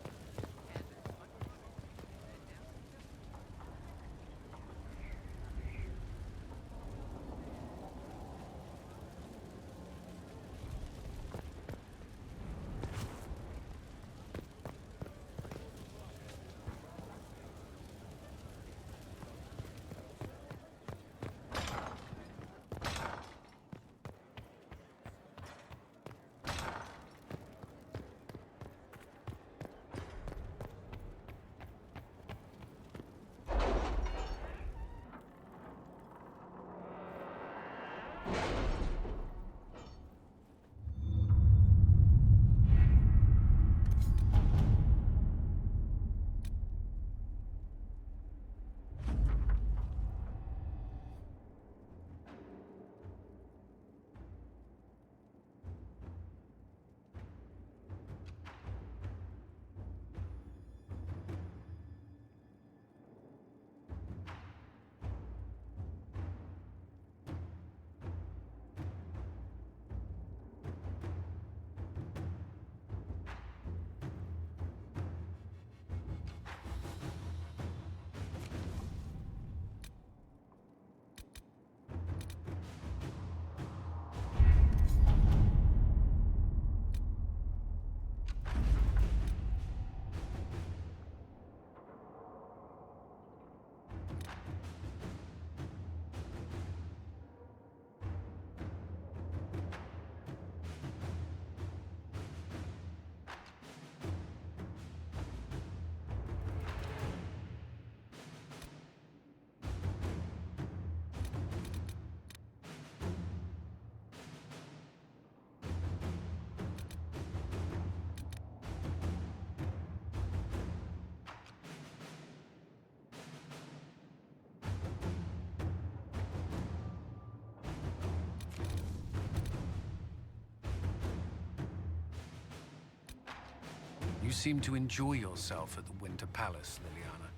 You seem to enjoy yourself at the Winter Palace, Liliana.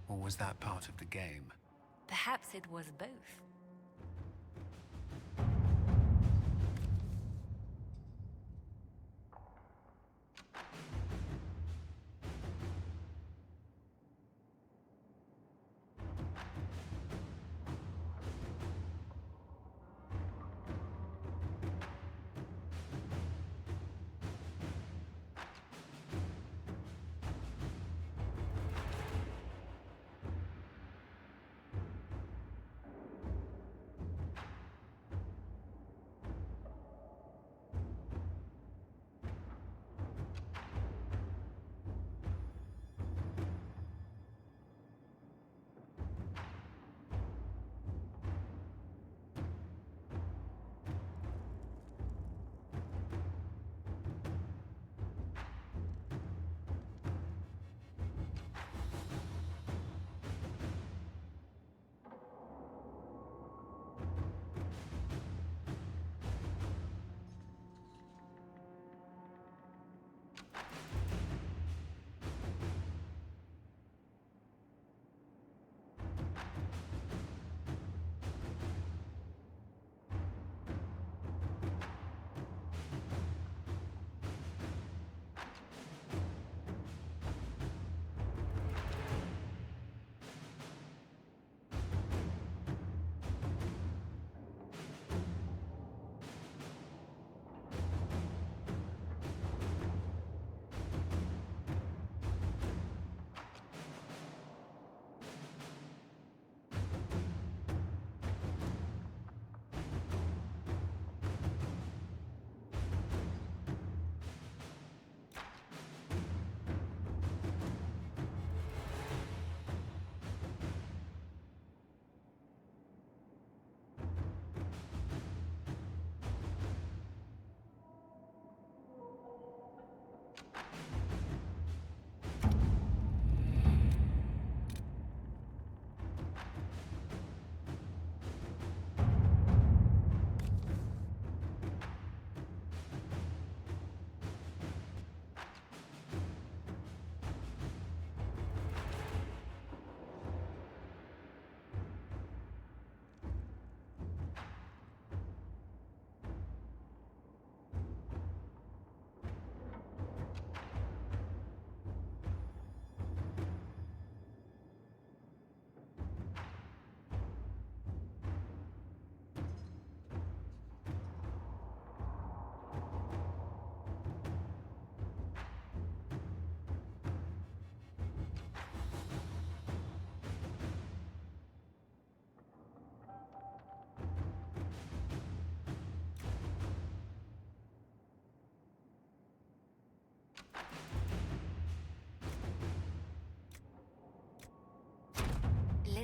Or was that part of the game? Perhaps it was both.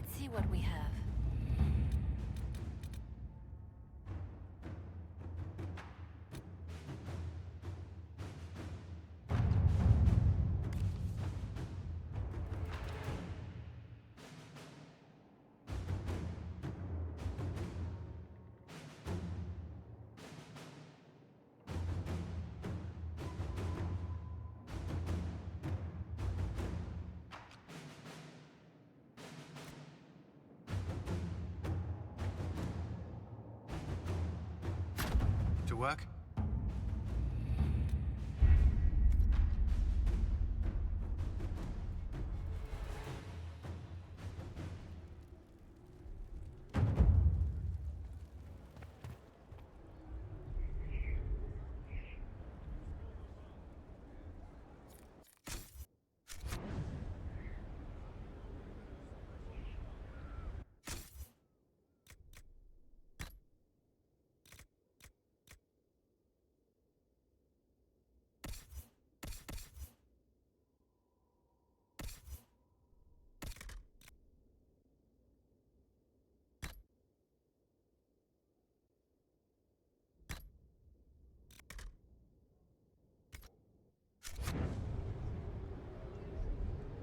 Let's see what we have. To work?